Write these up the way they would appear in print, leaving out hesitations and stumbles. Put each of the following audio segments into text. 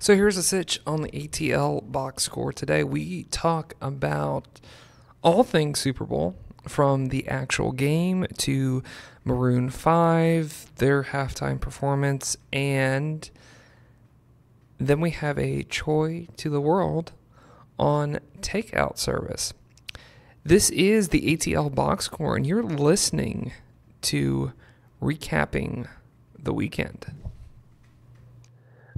So here's a sitch on the ATL box score. Today we talk about all things Super Bowl, from the actual game to Maroon 5, their halftime performance, and then we have a Choy to the world on takeout service. This is the ATL box score, and you're listening to Recapping the Weekend.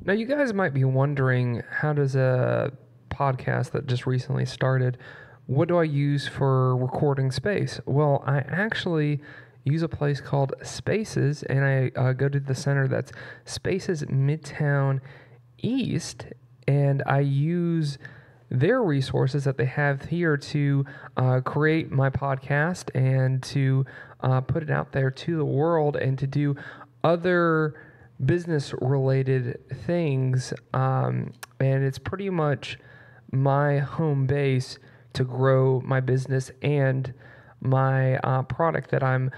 Now, you guys might be wondering, how does a podcast that just recently started, what do I use for recording space? Well, I actually use a place called Spaces, and I go to the center that's Spaces Midtown East, and I use their resources that they have here to create my podcast and to put it out there to the world and to do other business-related things, and it's pretty much my home base to grow my business and my product that I'm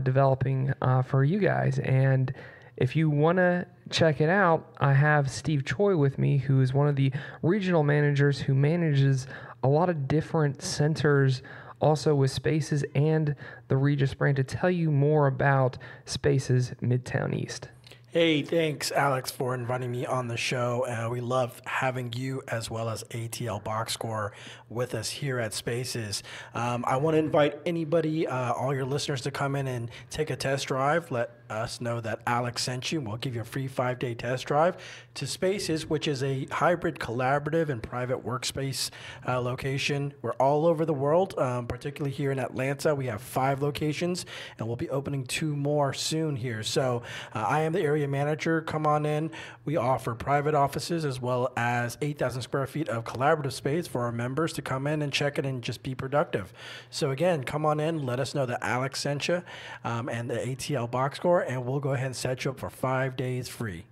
developing for you guys. And if you want to check it out, I have Steve Choy with me, who is one of the regional managers who manages a lot of different centers, also with Spaces and the Regis brand, to tell you more about Spaces Midtown East. Hey, thanks, Alex, for inviting me on the show. We love having you as well as ATL Box Score with us here at Spaces. I want to invite anybody, all your listeners, to come in and take a test drive. Let us know that Alex sent you, and we'll give you a free 5-day test drive to Spaces, which is a hybrid, collaborative, and private workspace location. We're all over the world, particularly here in Atlanta. We have 5 locations, and we'll be opening 2 more soon here. So I am the area manager. Come on in. We offer private offices as well as 8,000 square feet of collaborative space for our members to come in and check it and just be productive. So again, come on in. Let us know that Alex sent you and the ATL Box Score, and we'll go ahead and set you up for 5 days free.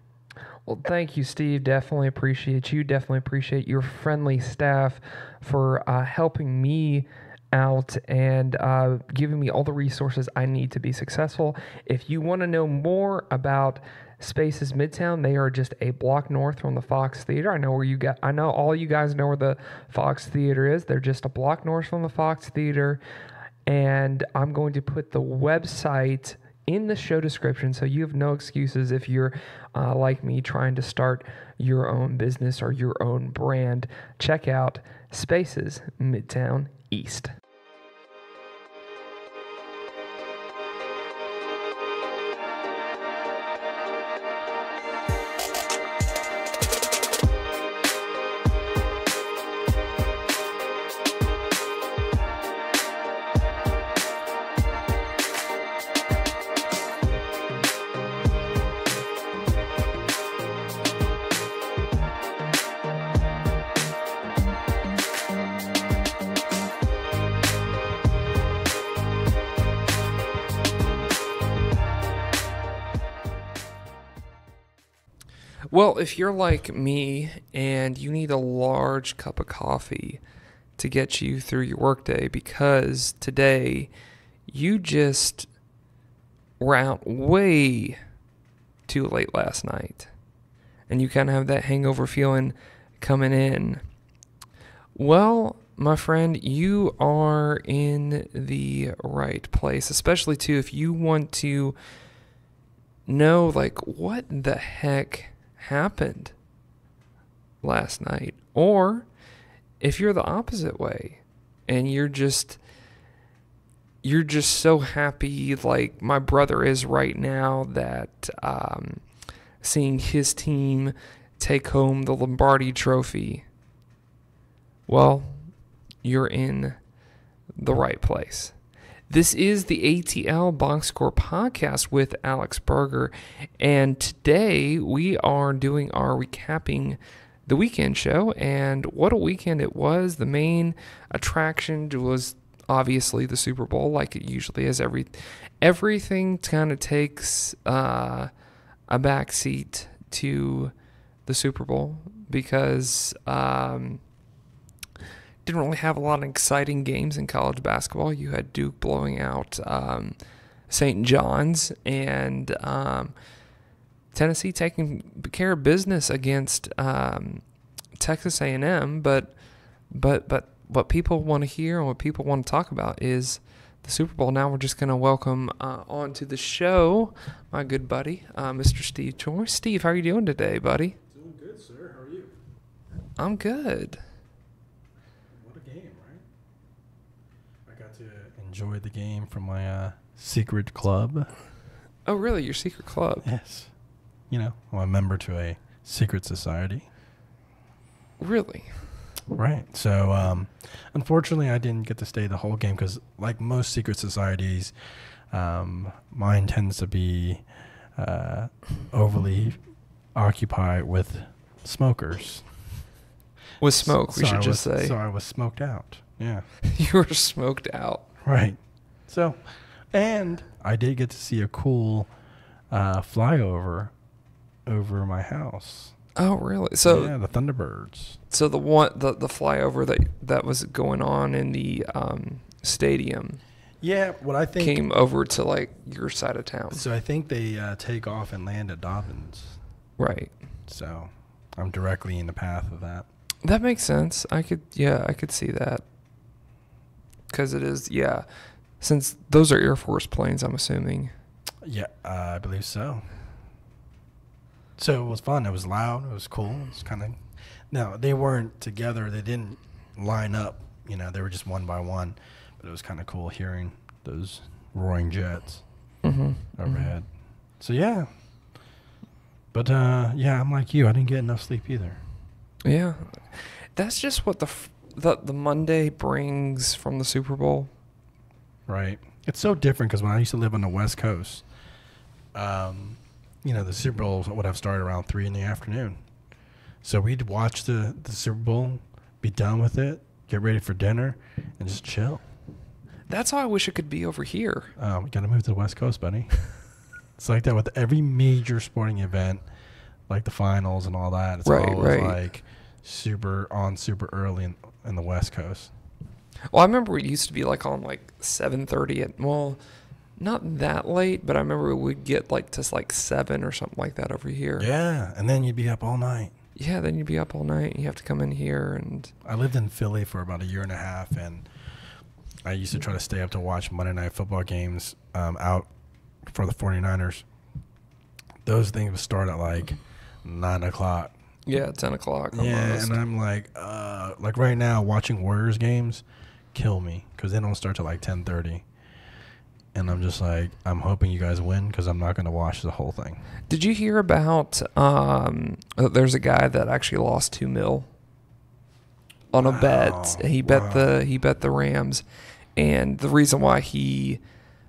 Well, thank you, Steve. Definitely appreciate you. Definitely appreciate your friendly staff for helping me out and giving me all the resources I need to be successful. If you want to know more about Spaces Midtown, they are just a block north from the Fox Theater. I know all you guys know where the Fox Theater is. They're just a block north from the Fox Theater, and I'm going to put the website in the show description, so you have no excuses if you're like me, trying to start your own business or your own brand. Check out Spaces Midtown East. Well, if you're like me and you need a large cup of coffee to get you through your workday because today you just were out way too late last night and you kind of have that hangover feeling coming in, well, my friend, you are in the right place, especially too if you want to know, like, what the heck happened last night, or if you're the opposite way and you're just so happy, like my brother is right now, that seeing his team take home the Lombardi Trophy. Well, you're in the right place. This is the ATL Box Score podcast with Alex Berger, and today we are doing our Recapping the Weekend show, and what a weekend it was. The main attraction was obviously the Super Bowl, like it usually is. Everything kind of takes a backseat to the Super Bowl because didn't really have a lot of exciting games in college basketball. You had Duke blowing out St. John's, and Tennessee taking care of business against Texas A&M, but what people want to hear and what people want to talk about is the Super Bowl. Now we're just going to welcome onto the show my good buddy, Mr. Steve Choy. Steve, how are you doing today, buddy? Doing good, sir. How are you? I'm good. What a game, right? I got to enjoy the game from my secret club. Oh, really? Your secret club? Yes. You know, I'm a member to a secret society. Really? Right. So, unfortunately, I didn't get to stay the whole game because, like most secret societies, mine tends to be overly occupied with smokers. With smoke, we should just say. So I was smoked out. Yeah. You were smoked out. Right. So, and I did get to see a cool flyover over my house. Oh, really? So yeah, the Thunderbirds. So the flyover that was going on in the stadium. Yeah, what I think came over to like your side of town. So I think they take off and land at Dobbins. Right. So I'm directly in the path of that. That makes sense. I could see that. Because it is, yeah. Since those are Air Force planes, I'm assuming. Yeah, I believe so. So it was fun. It was loud. It was cool. It was kind of... No, they weren't together. They didn't line up. You know, they were just one by one. But it was kind of cool hearing those roaring jets overhead. So, yeah. But, yeah, I'm like you. I didn't get enough sleep either. Yeah. That's just what the Monday brings from the Super Bowl. Right. It's so different because when I used to live on the West Coast, you know, the Super Bowl would have started around 3 in the afternoon. So we'd watch the Super Bowl, be done with it, get ready for dinner, and just chill. That's how I wish it could be over here. We got to move to the West Coast, buddy. It's like that with every major sporting event, like the finals and all that. It's always like super early in the West Coast. Well, I remember it used to be like on like 7:30 not that late, but I remember we'd get like to like 7 or something like that over here. Yeah, and then you'd be up all night. Yeah, then you'd be up all night. You have to come in here and... I lived in Philly for about 1.5 years, and I used to try to stay up to watch Monday Night Football games out for the 49ers. Those things would start at like 9 o'clock. Yeah, 10 o'clock almost. Yeah, and I'm like right now, watching Warriors games kill me because they don't start till like 10:30. And I'm just like, I'm hoping you guys win because I'm not going to watch the whole thing. Did you hear about there's a guy that actually lost $2 million on a bet. He bet the Rams, and the reason why he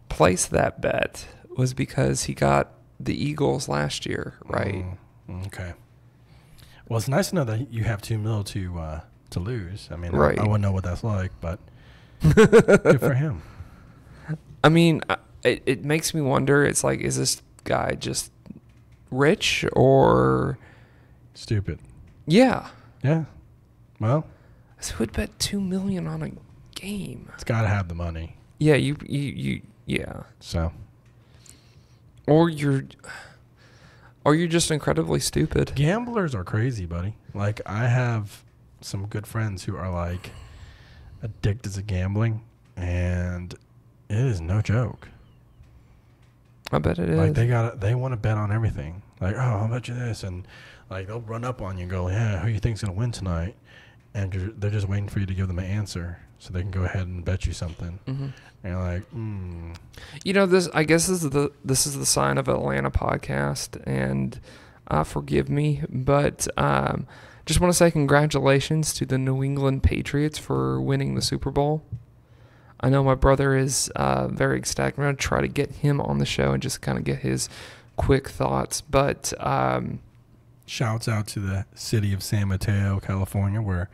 placed that bet was because he got the Eagles last year, right? Okay. Well, it's nice to know that you have $2 million to lose. I mean, I wouldn't know what that's like, but good for him. I mean, it makes me wonder. It's like, is this guy just rich or stupid? Yeah. Yeah. Well, so who'd bet $2 million on a game? It's got to have the money. Yeah, you yeah. So. Or you're just incredibly stupid. Gamblers are crazy, buddy. Like, I have some good friends who are like addicted to gambling, and it is no joke. I bet it is. Like, they want to bet on everything. Like, oh, I'll bet you this, and like they'll run up on you and go, yeah, who you think's gonna win tonight? And they're just waiting for you to give them an answer so they can go ahead and bet you something. And you're like, You know, I guess this is the sign of Atlanta podcast, and forgive me, but just want to say congratulations to the New England Patriots for winning the Super Bowl. I know my brother is very ecstatic. I'm going to try to get him on the show and just kind of get his quick thoughts. But shouts out to the city of San Mateo, California, where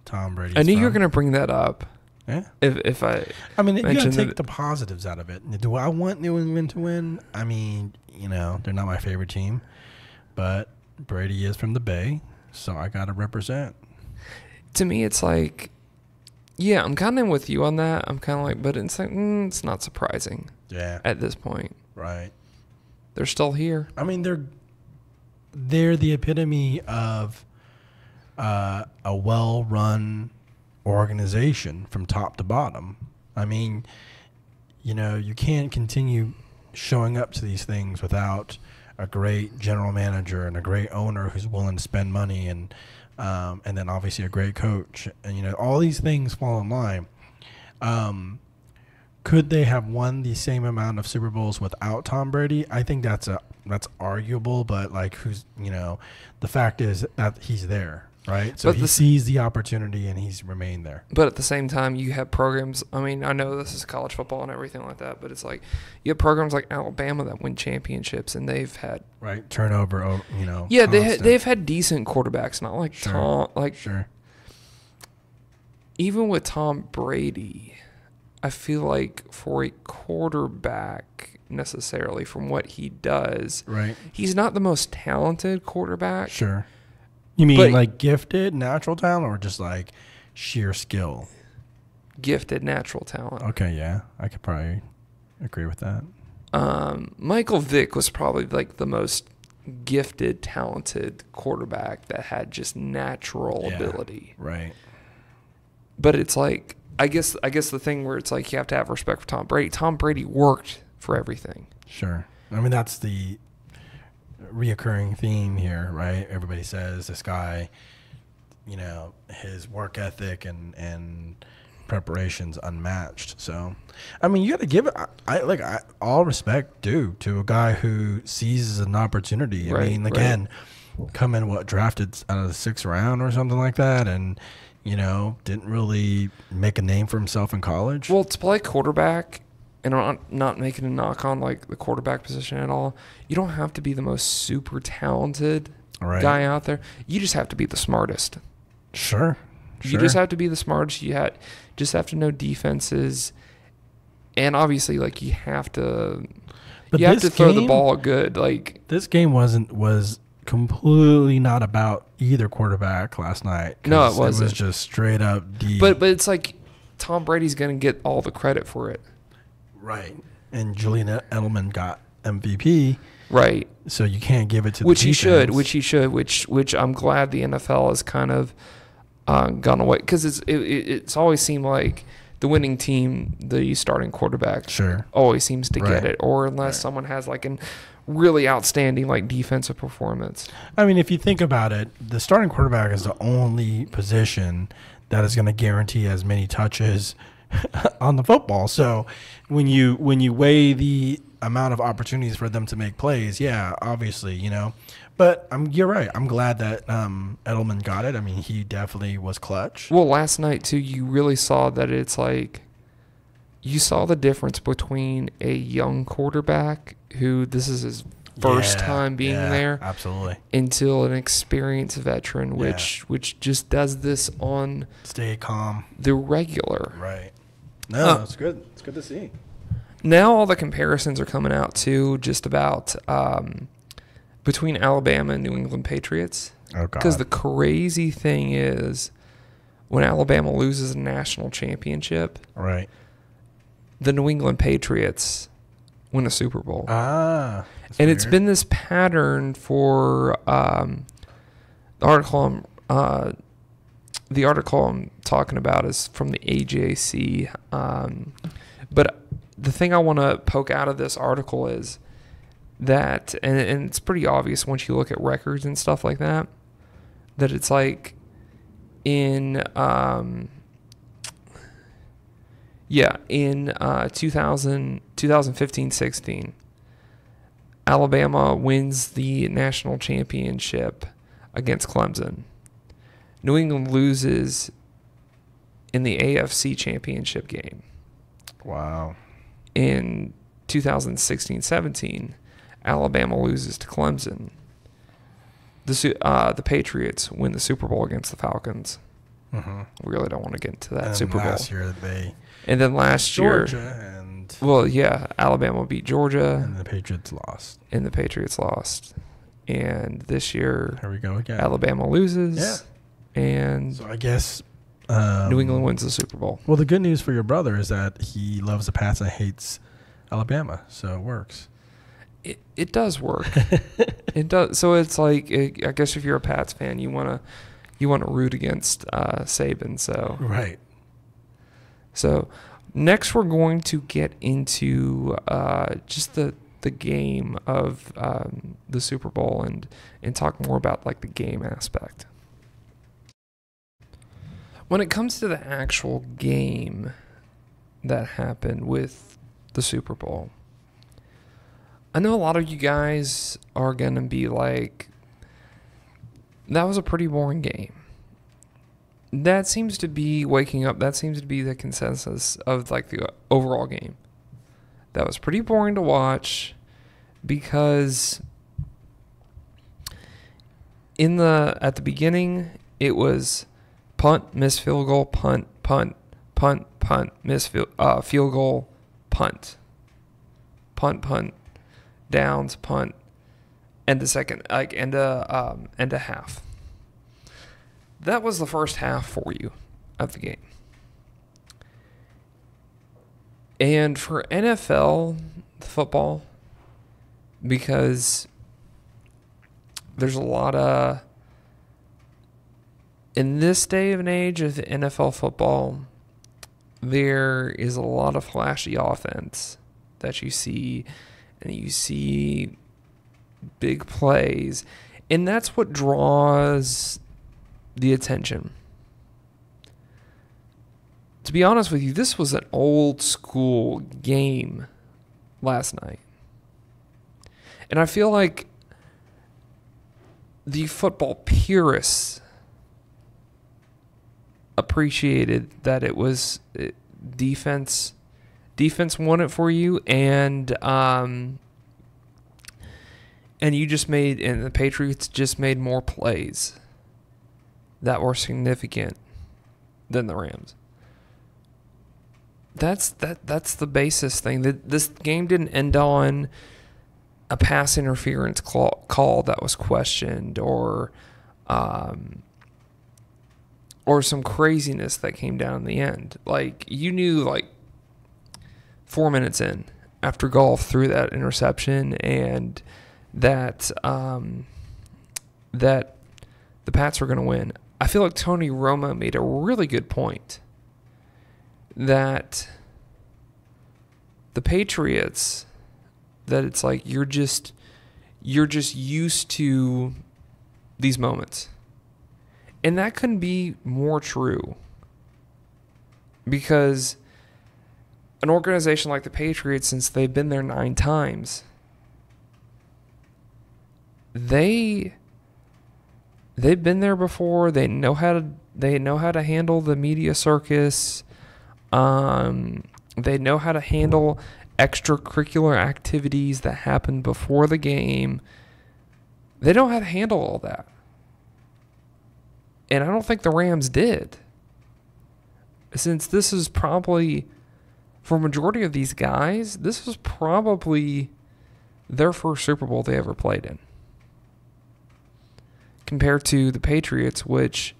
Tom Brady. I knew you were going to bring that up. Yeah. If I mean, you got to take the positives out of it. Do I want New England to win? I mean, you know, they're not my favorite team, but Brady is from the Bay, so I got to represent. To me, it's like, yeah, I'm kind of with you on that. I'm kind of like, but it's like, it's not surprising. Yeah. At this point. Right. They're still here. I mean, they're they're the epitome of a well-run organization from top to bottom. I mean, you can't continue showing up to these things without a great general manager and a great owner who's willing to spend money, and then obviously a great coach, and all these things fall in line. Could they have won the same amount of Super Bowls without Tom Brady? I think that's arguable, but the fact is that he's there. Right, so he sees the opportunity and he's remained there. But at the same time, you have programs. I mean, I know this is college football and everything like that, but it's like you have programs like Alabama that win championships, and they've had turnover. Yeah, they've had decent quarterbacks, not like Tom. Sure. Even with Tom Brady, I feel like for a quarterback, necessarily from what he does, right, he's not the most talented quarterback. Sure. You mean like gifted, natural talent, or just like sheer skill? Gifted, natural talent. Okay, yeah. I could probably agree with that. Michael Vick was probably like the most gifted, talented quarterback that had just natural ability. Right. But it's like, I guess the thing where it's like you have to have respect for Tom Brady. Tom Brady worked for everything. Sure. I mean, that's the reoccurring theme here, right? Everybody says this guy, his work ethic and preparation's unmatched. So, I mean, you got to give it. I all respect due to a guy who seizes an opportunity. I mean, again, coming drafted out of the 6th round or something like that, and didn't really make a name for himself in college. Well, to play quarterback. And I'm not making a knock on like the quarterback position at all. You don't have to be the most super talented guy out there. You just have to be the smartest. Sure. You just have to be the smartest. You just have to know defenses, and obviously, like you have to. But you have to throw the ball good. Like this game was completely not about either quarterback last night. No, it wasn't. It was just straight up deep. But it's like Tom Brady's going to get all the credit for it. Right. And Julian Edelman got MVP. Right. So you can't give it to which the he defense. should, which I'm glad the NFL has kind of gone away, because it's always seemed like the winning team, the starting quarterback, always seems to get it, or unless someone has like an really outstanding like defensive performance. I mean, if you think about it, the starting quarterback is the only position that is going to guarantee as many touches on the football. So when you weigh the amount of opportunities for them to make plays, obviously, but you're right. I'm glad that Edelman got it. I mean, he definitely was clutch. Well, last night too, you really saw that it's like you saw the difference between a young quarterback who this is his first time being there, absolutely, until an experienced veteran, which just does this on stay calm, the regular. Right. No, it's good. It's good to see. Now all the comparisons are coming out too, just about between Alabama and New England Patriots. Oh God! Because the crazy thing is, when Alabama loses a national championship, the New England Patriots win a Super Bowl. And weird. It's been this pattern for the article I'm talking about is from the AJC. But the thing I want to poke out of this article is that, and it's pretty obvious once you look at records and stuff like that, that it's like in 2015-16, Alabama wins the national championship against Clemson. New England loses in the AFC championship game. Wow. In 2016-17, Alabama loses to Clemson. The Patriots win the Super Bowl against the Falcons. Mm-hmm. We really don't want to get into that Super Bowl. And then last year, Alabama beat Georgia. And the Patriots lost. And this year, here we go again. Alabama loses. Yeah. And so I guess New England wins the Super Bowl. Well, the good news for your brother is that he loves the Pats and hates Alabama, so it works. It does work. It does. So it's like, I guess if you're a Pats fan, you want to root against Saban. So Right. So next we're going to get into just the game of the Super Bowl and talk more about like the game aspect. When it comes to the actual game that happened with the Super Bowl, I know a lot of you guys are going to be like, that was a pretty boring game. That seems to be waking up. That seems to be the consensus of like the overall game. That was pretty boring to watch because at the beginning it was punt, miss field goal, punt, punt, punt, punt, miss field goal, punt, punt, punt, downs, punt, and the second and a half. That was the first half for you of the game. And for NFL football, because there's a lot of, in this day and age of NFL football, there is a lot of flashy offense that you see, and you see big plays, and that's what draws the attention. To be honest with you, this was an old school game last night. And I feel like the football purists appreciated that it was defense won it for you, and you just made, and the Patriots just made more plays that were significant than the Rams. That's the basis thing. This game didn't end on a pass interference call that was questioned, or some craziness that came down in the end. Like, you knew, like, 4 minutes in, after Goff threw that interception, and that the Pats were going to win. I feel like Tony Romo made a really good point that the Patriots, that it's like you're just used to these moments. And that couldn't be more true, because an organization like the Patriots, since they've been there 9 times, they've been there before. They know how to handle the media circus. They know how to handle extracurricular activities that happen before the game. They know how to handle all that. And I don't think the Rams did. Since this is probably, for a majority of these guys, this was probably their first Super Bowl they ever played in. Compared to the Patriots, which,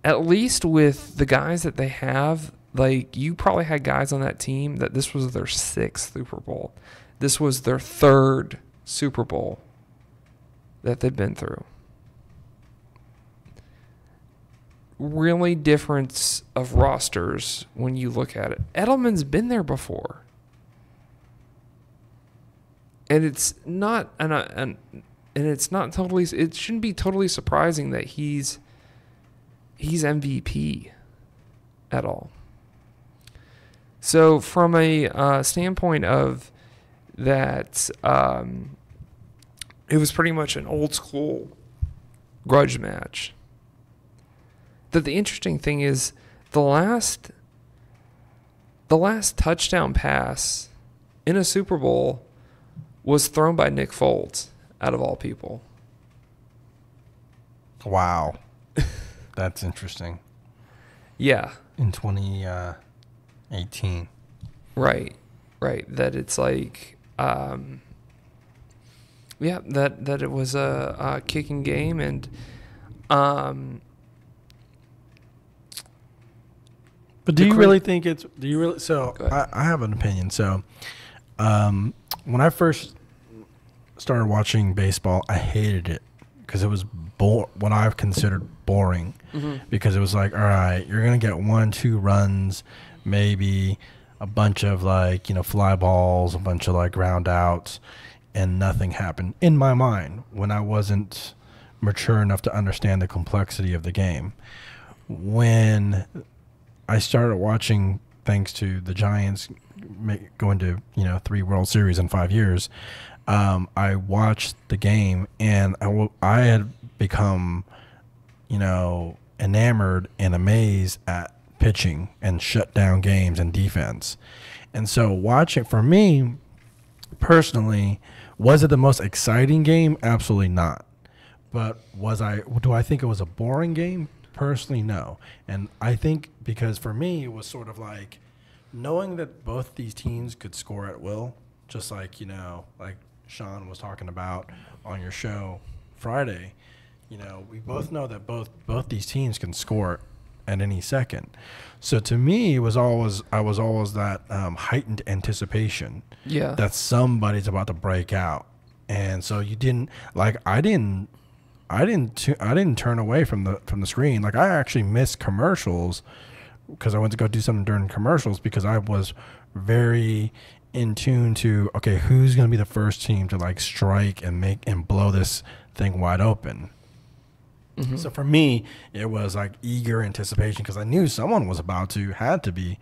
at least with the guys that they have, like, you probably had guys on that team that this was their 6th Super Bowl. This was their 3rd Super Bowl that they've been through. Really difference of rosters when you look at it. Edelman's been there before. And it's not and it's not totally, it shouldn't be totally surprising that he's MVP at all. So from a standpoint of that, it was pretty much an old school grudge match. That the interesting thing is the last touchdown pass in a Super Bowl was thrown by Nick Foles, out of all people. Wow. That's interesting. Yeah. In 2018. Right. That it's like, that it was a kicking game, and but do you really think it's? Do you really? So I have an opinion. So when I first started watching baseball, I hated it because it was what I've considered boring. Because it was like, all right, you're gonna get 1-2 runs, maybe a bunch of like, fly balls, a bunch of like ground outs, and nothing happened in my mind when I wasn't mature enough to understand the complexity of the game. When I started watching, thanks to the Giants going to 3 World Series in 5 years, I watched the game, and I had become enamored and amazed at pitching and shut down games and defense. And so watching, for me personally, was it the most exciting game? Absolutely not. But do I think it was a boring game? Personally, no. And I think because for me, it was sort of like knowing that both these teams could score at will, just like, like Sean was talking about on your show Friday. We both know that both these teams can score at any second. So to me, I was always that heightened anticipation that somebody's about to break out. And so you didn't like I didn't turn away from the screen. Like I actually missed commercials because I went to go do something during commercials because I was very in tune to, okay, who's going to be the first team to like strike and blow this thing wide open. So for me, it was like eager anticipation because I knew someone was had to be.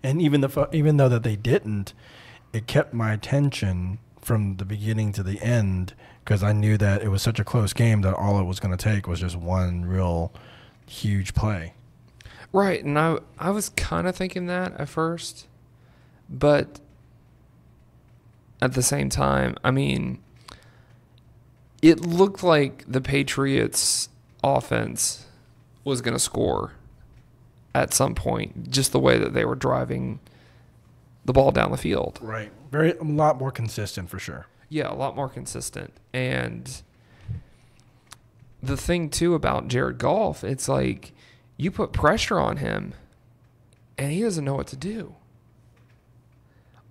And even though that they didn't, it kept my attention from the beginning to the end because I knew that it was such a close game that all it was going to take was just one real huge play. Right, and I was kind of thinking that at first, but at the same time, I mean, it looked like the Patriots' offense was going to score at some point, just the way that they were driving the ball down the field. Right, a lot more consistent for sure. Yeah, a lot more consistent. And the thing, too, about Jared Goff, it's like you put pressure on him, and he doesn't know what to do.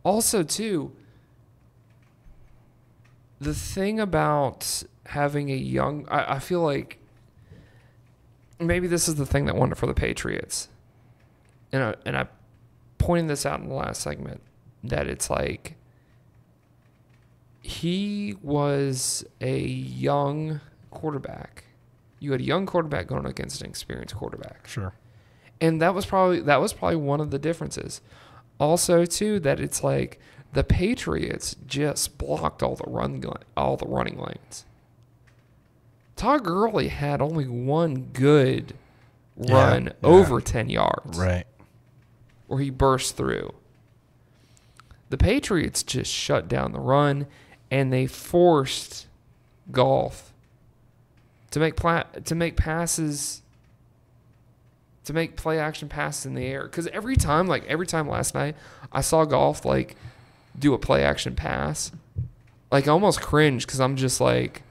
Also, too, the thing about having a young... I feel like maybe this is the thing that won it for the Patriots. And I pointed this out in the last segment, that it's like he was a young quarterback. You had a young quarterback going against an experienced quarterback. Sure. And that was probably one of the differences. Also, too, that it's like the Patriots just blocked all the running lanes. Todd Gurley had only one good run over 10 yards. Right. Where he burst through. The Patriots just shut down the run, and they forced Goff to make passes, to make play action passes in the air. Because every time last night, I saw Goff like do a play action pass, like I almost cringed because I'm just like,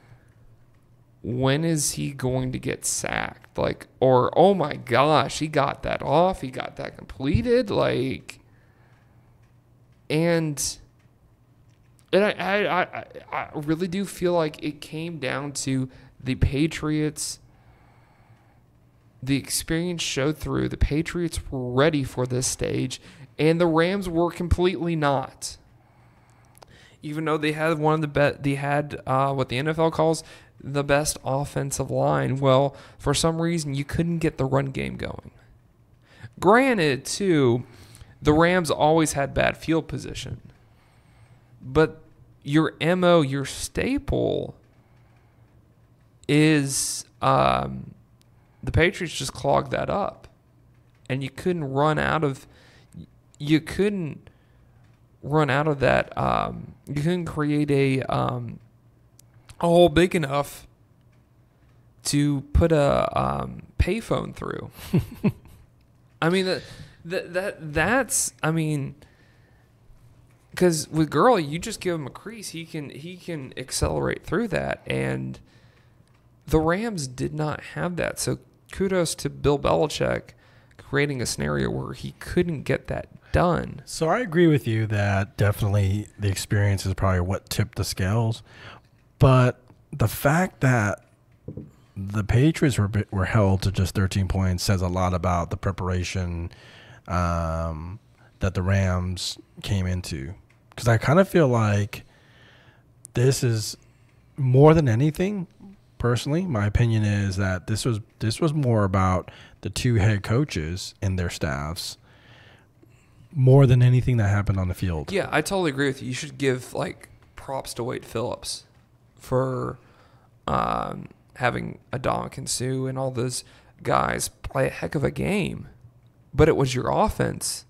when is he going to get sacked? Like, or, oh my gosh, he got that off. He got that completed. Like, and I really do feel like it came down to the Patriots. The experience showed through. The Patriots were ready for this stage, and the Rams were completely not. Even though they had what the NFL calls the best offensive line. Well, for some reason, you couldn't get the run game going. Granted, too, the Rams always had bad field position. But your MO, your staple, is the Patriots just clogged that up. And you couldn't run out of that. You couldn't create a hole big enough to put a payphone through. I mean, that's I mean, because with Gurley, you just give him a crease, he can accelerate through that, and the Rams did not have that. So kudos to Bill Belichick creating a scenario where he couldn't get that done. So I agree with you that definitely the experience is probably what tipped the scales. But the fact that the Patriots were held to just 13 points says a lot about the preparation that the Rams came into. Because I kind of feel like this is more than anything. Personally, my opinion is that this was more about the two head coaches and their staffs more than anything that happened on the field. Yeah, I totally agree with you. You should give props to Wade Phillips for having Adonkin Sue and all those guys play a heck of a game. But it was your offense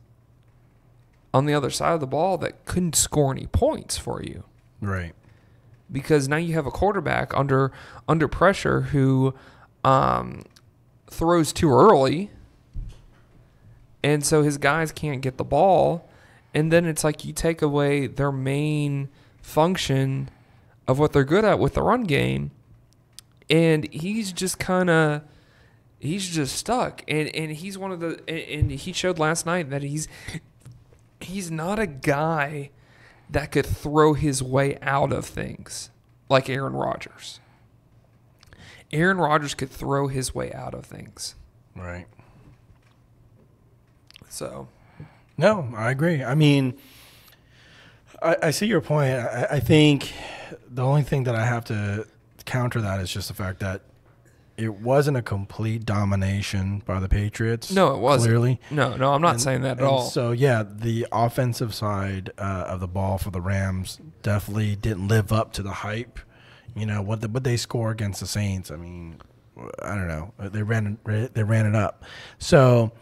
on the other side of the ball that couldn't score any points for you. Right. Because now you have a quarterback under pressure who throws too early, and so his guys can't get the ball, and then it's like you take away their main function of what they're good at with the run game, and he's just stuck, and he's one of the, and he showed last night that he's not a guy that could throw his way out of things like Aaron Rodgers. Aaron Rodgers could throw his way out of things. Right. So. No, I agree. I mean, I see your point. I think the only thing that I have to counter that is just the fact that it wasn't a complete domination by the Patriots. No, it wasn't. Clearly. No, I'm not saying that at all. So, yeah, the offensive side of the ball for the Rams definitely didn't live up to the hype. You know, what they score against the Saints, I mean, I don't know. They ran it up. So,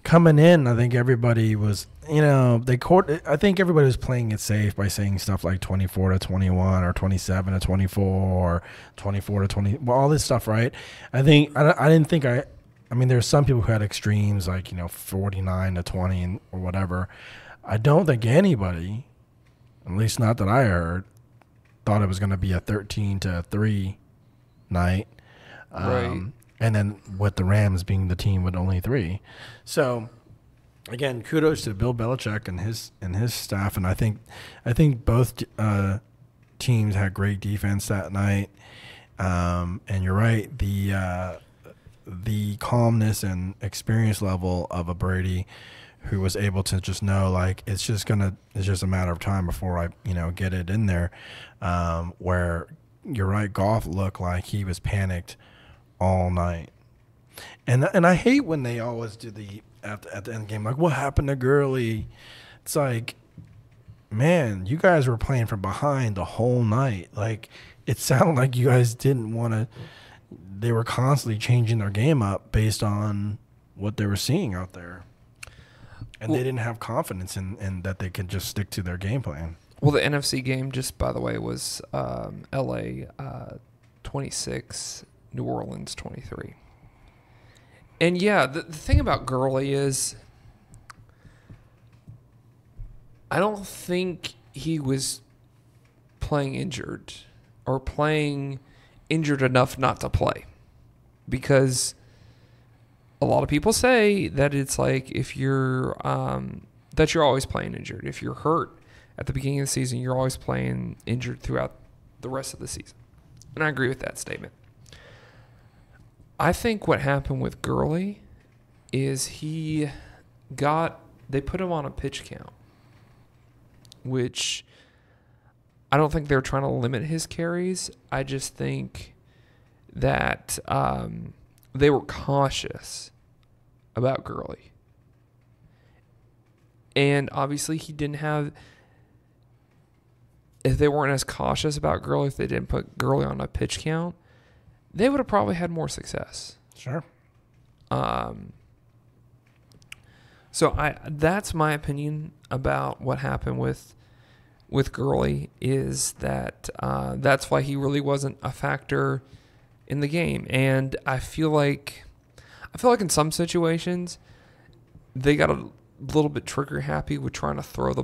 coming in, I think everybody was, I think everybody was playing it safe by saying stuff like 24-21 or 27-24 or 24-20, well, all this stuff, right? I mean, there's some people who had extremes like, 49-20 or whatever. I don't think anybody, at least not that I heard, thought it was going to be a 13-3 night. Right. And then with the Rams being the team with only 3. So, again, kudos to Bill Belichick and his staff. And I think both teams had great defense that night. And you're right, the calmness and experience level of a Brady who was able to just know, like, it's just a matter of time before I get it in there. Where you're right, Goff looked like he was panicked all night. And I hate when they always do at the end of the game, like, what happened to Gurley? It's like, man, you guys were playing from behind the whole night. Like, it sounded like you guys didn't want to. They were constantly changing their game up based on what they were seeing out there. And they didn't have confidence in that they could just stick to their game plan. Well, the NFC game, just by the way, was LA 26, New Orleans 23. And yeah, the thing about Gurley is I don't think he was playing injured or playing injured enough not to play, because a lot of people say that it's like if you're that you're always playing injured. If you're hurt at the beginning of the season, you're always playing injured throughout the rest of the season. And I agree with that statement. I think what happened with Gurley is they put him on a pitch count, which I don't think they're trying to limit his carries. I just think that they were cautious about Gurley. And obviously he didn't have, if they weren't as cautious about Gurley, if they didn't put Gurley on a pitch count, they would have probably had more success. Sure. So that's my opinion about what happened with Gurley, is that that's why he really wasn't a factor in the game. And I feel like in some situations they got a little bit trigger happy with trying to throw the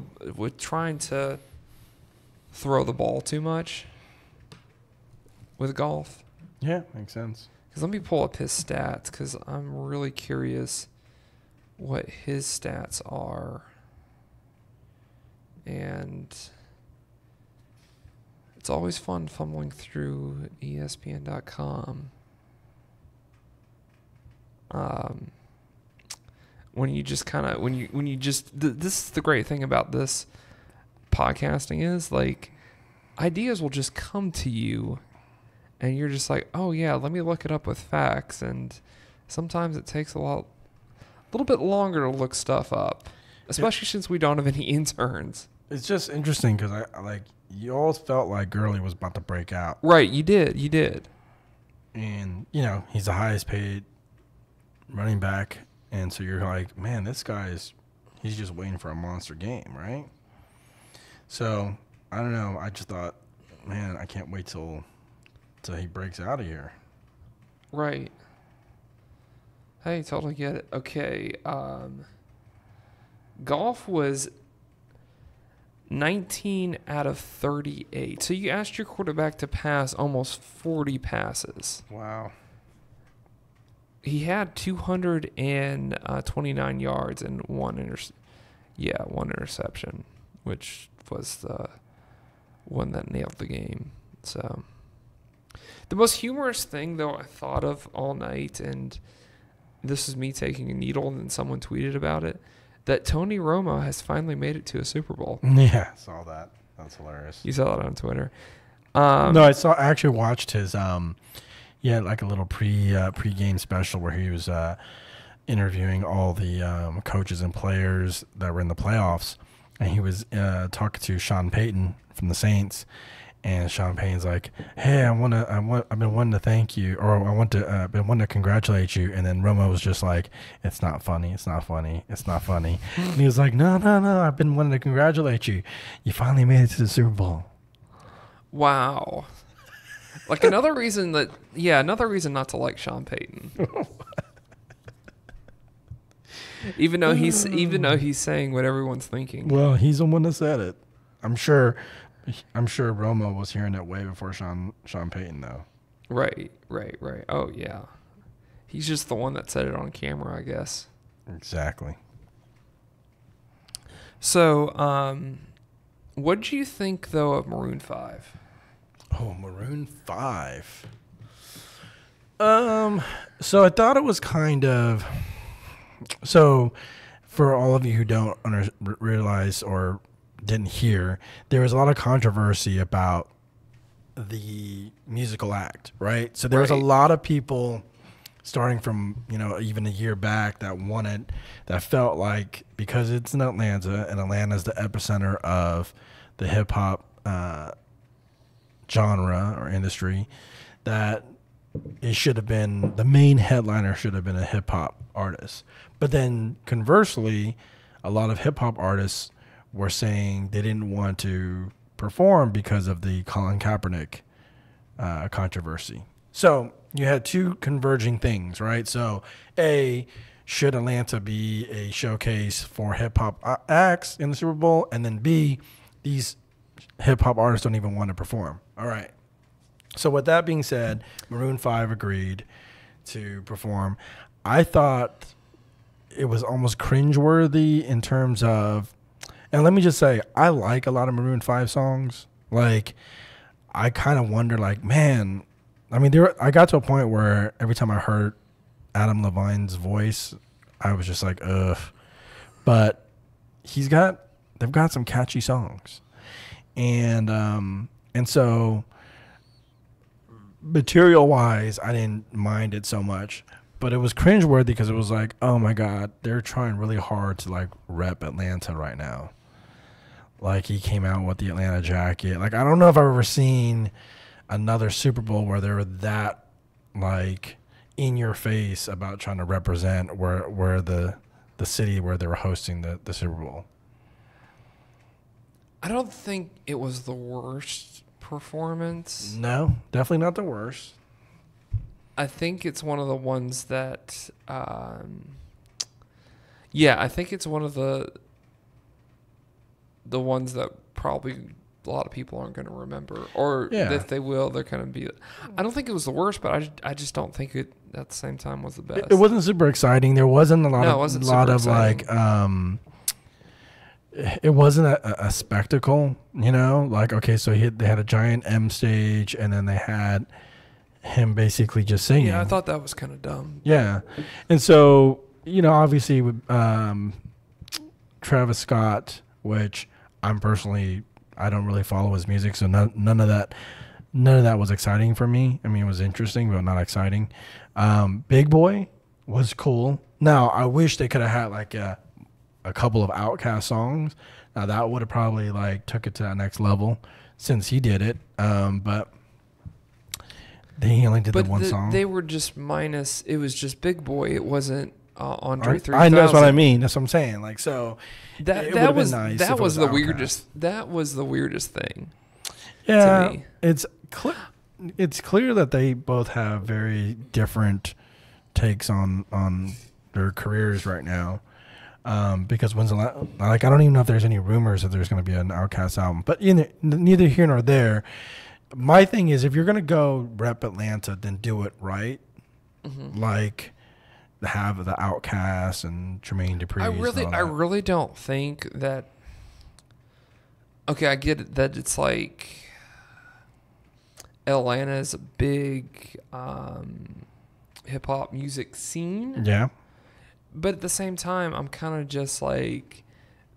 ball too much with golf. Yeah, makes sense. Because let me pull up his stats, because I'm really curious what his stats are. And It's always fun fumbling through ESPN.com. When you just kind of, this is the great thing about this podcasting is, like, ideas will just come to you and you're just like, oh yeah, let me look it up with facts. And sometimes it takes a little bit longer to look stuff up, especially since we don't have any interns. It's just interesting because you always felt like Gurley was about to break out. Right, you did. And, he's the highest paid running back. And so you're like, man, this he's just waiting for a monster game, right? So, I don't know. I just thought, man, I can't wait till he breaks out of here. Right. Hey, totally get it. Okay. Golf was 19 out of 38. So you asked your quarterback to pass almost 40 passes. Wow. He had 229 yards and one interception, which was the one that nailed the game. So the most humorous thing, though, I thought of all night, and this is me taking a needle, and then someone tweeted about it, that Tony Romo has finally made it to a Super Bowl. Yeah, I saw that. That's hilarious. You saw that on Twitter. No, I actually watched his he had like a little pre-game special where he was interviewing all the coaches and players that were in the playoffs, and he was talking to Sean Payton from the Saints, and Sean Payton's like, "Hey, I've been wanting to thank you, or been wanting to congratulate you," and then Romo was just like, "It's not funny, it's not funny, it's not funny," and he was like, "No, I've been wanting to congratulate you. You finally made it to the Super Bowl." Wow. Like another reason not to like Sean Payton. even though he's saying what everyone's thinking. Well, he's the one that said it. I'm sure Romo was hearing it way before Sean Payton, though. Right. Oh yeah. He's just the one that said it on camera, I guess. Exactly. So, what do you think though of Maroon 5? Oh, Maroon 5. So I thought it was kind of. So, for all of you who don't realize or didn't hear, there was a lot of controversy about the musical act, right? So there was a lot of people, starting from even a year back, that felt like, because it's in Atlanta and Atlanta's the epicenter of the hip hop genre or industry, that it should have been, the main headliner should have been a hip hop artist. But then conversely, a lot of hip hop artists were saying they didn't want to perform because of the Colin Kaepernick controversy. So you had two converging things, right? So A, should Atlanta be a showcase for hip hop acts in the Super Bowl? And then B, these hip hop artists don't even want to perform. All right. So with that being said, Maroon 5 agreed to perform. I thought it was almost cringeworthy in terms of, and let me just say, I like a lot of Maroon 5 songs. Like, I kind of wonder, like, man, I mean, I got to a point where every time I heard Adam Levine's voice, I was just like, ugh. But they've got some catchy songs. And so material-wise, I didn't mind it so much. But it was cringeworthy because it was like, oh, my God, they're trying really hard to, like, rep Atlanta right now. Like, he came out with the Atlanta jacket. Like, I don't know if I've ever seen another Super Bowl where they were that, like, in your face about trying to represent where the city where they were hosting the Super Bowl. I don't think it was the worst performance. No, definitely not the worst. I think it's one of the ones that, I think it's one of the ones that probably a lot of people aren't going to remember, or if they will, they're going to be. I don't think it was the worst, but I just don't think it at the same time was the best. It wasn't super exciting. There wasn't a lot of like it wasn't a spectacle, you know, like, okay, so they had a giant M stage and then they had him basically just singing. Yeah, I thought that was kind of dumb. Yeah. And so, you know, obviously with Travis Scott, which I don't really follow his music, so none of that was exciting for me. I mean, it was interesting, but not exciting. Big Boy was cool. Now, I wish they could have had like a couple of Outkast songs. Now that would have probably like took it to that next level since he did it. But he only did the one song. They were just minus. It was just Big Boy. It wasn't Andre 3000. I know, that's what I mean. That's what I'm saying. Like, so that was nice. That was the weirdest. That was the weirdest thing. Yeah, to me. It's clear that they both have very different takes on their careers right now. Because I don't even know if there's any rumors that there's going to be an Outkast album, but neither here nor there. My thing is, if you're going to go rep Atlanta, then do it right. Mm-hmm. Like have the Outkast and Jermaine Dupri. I really don't think that. Okay, I get it, that it's like Atlanta is a big hip hop music scene. Yeah. But at the same time, I'm kind of just like,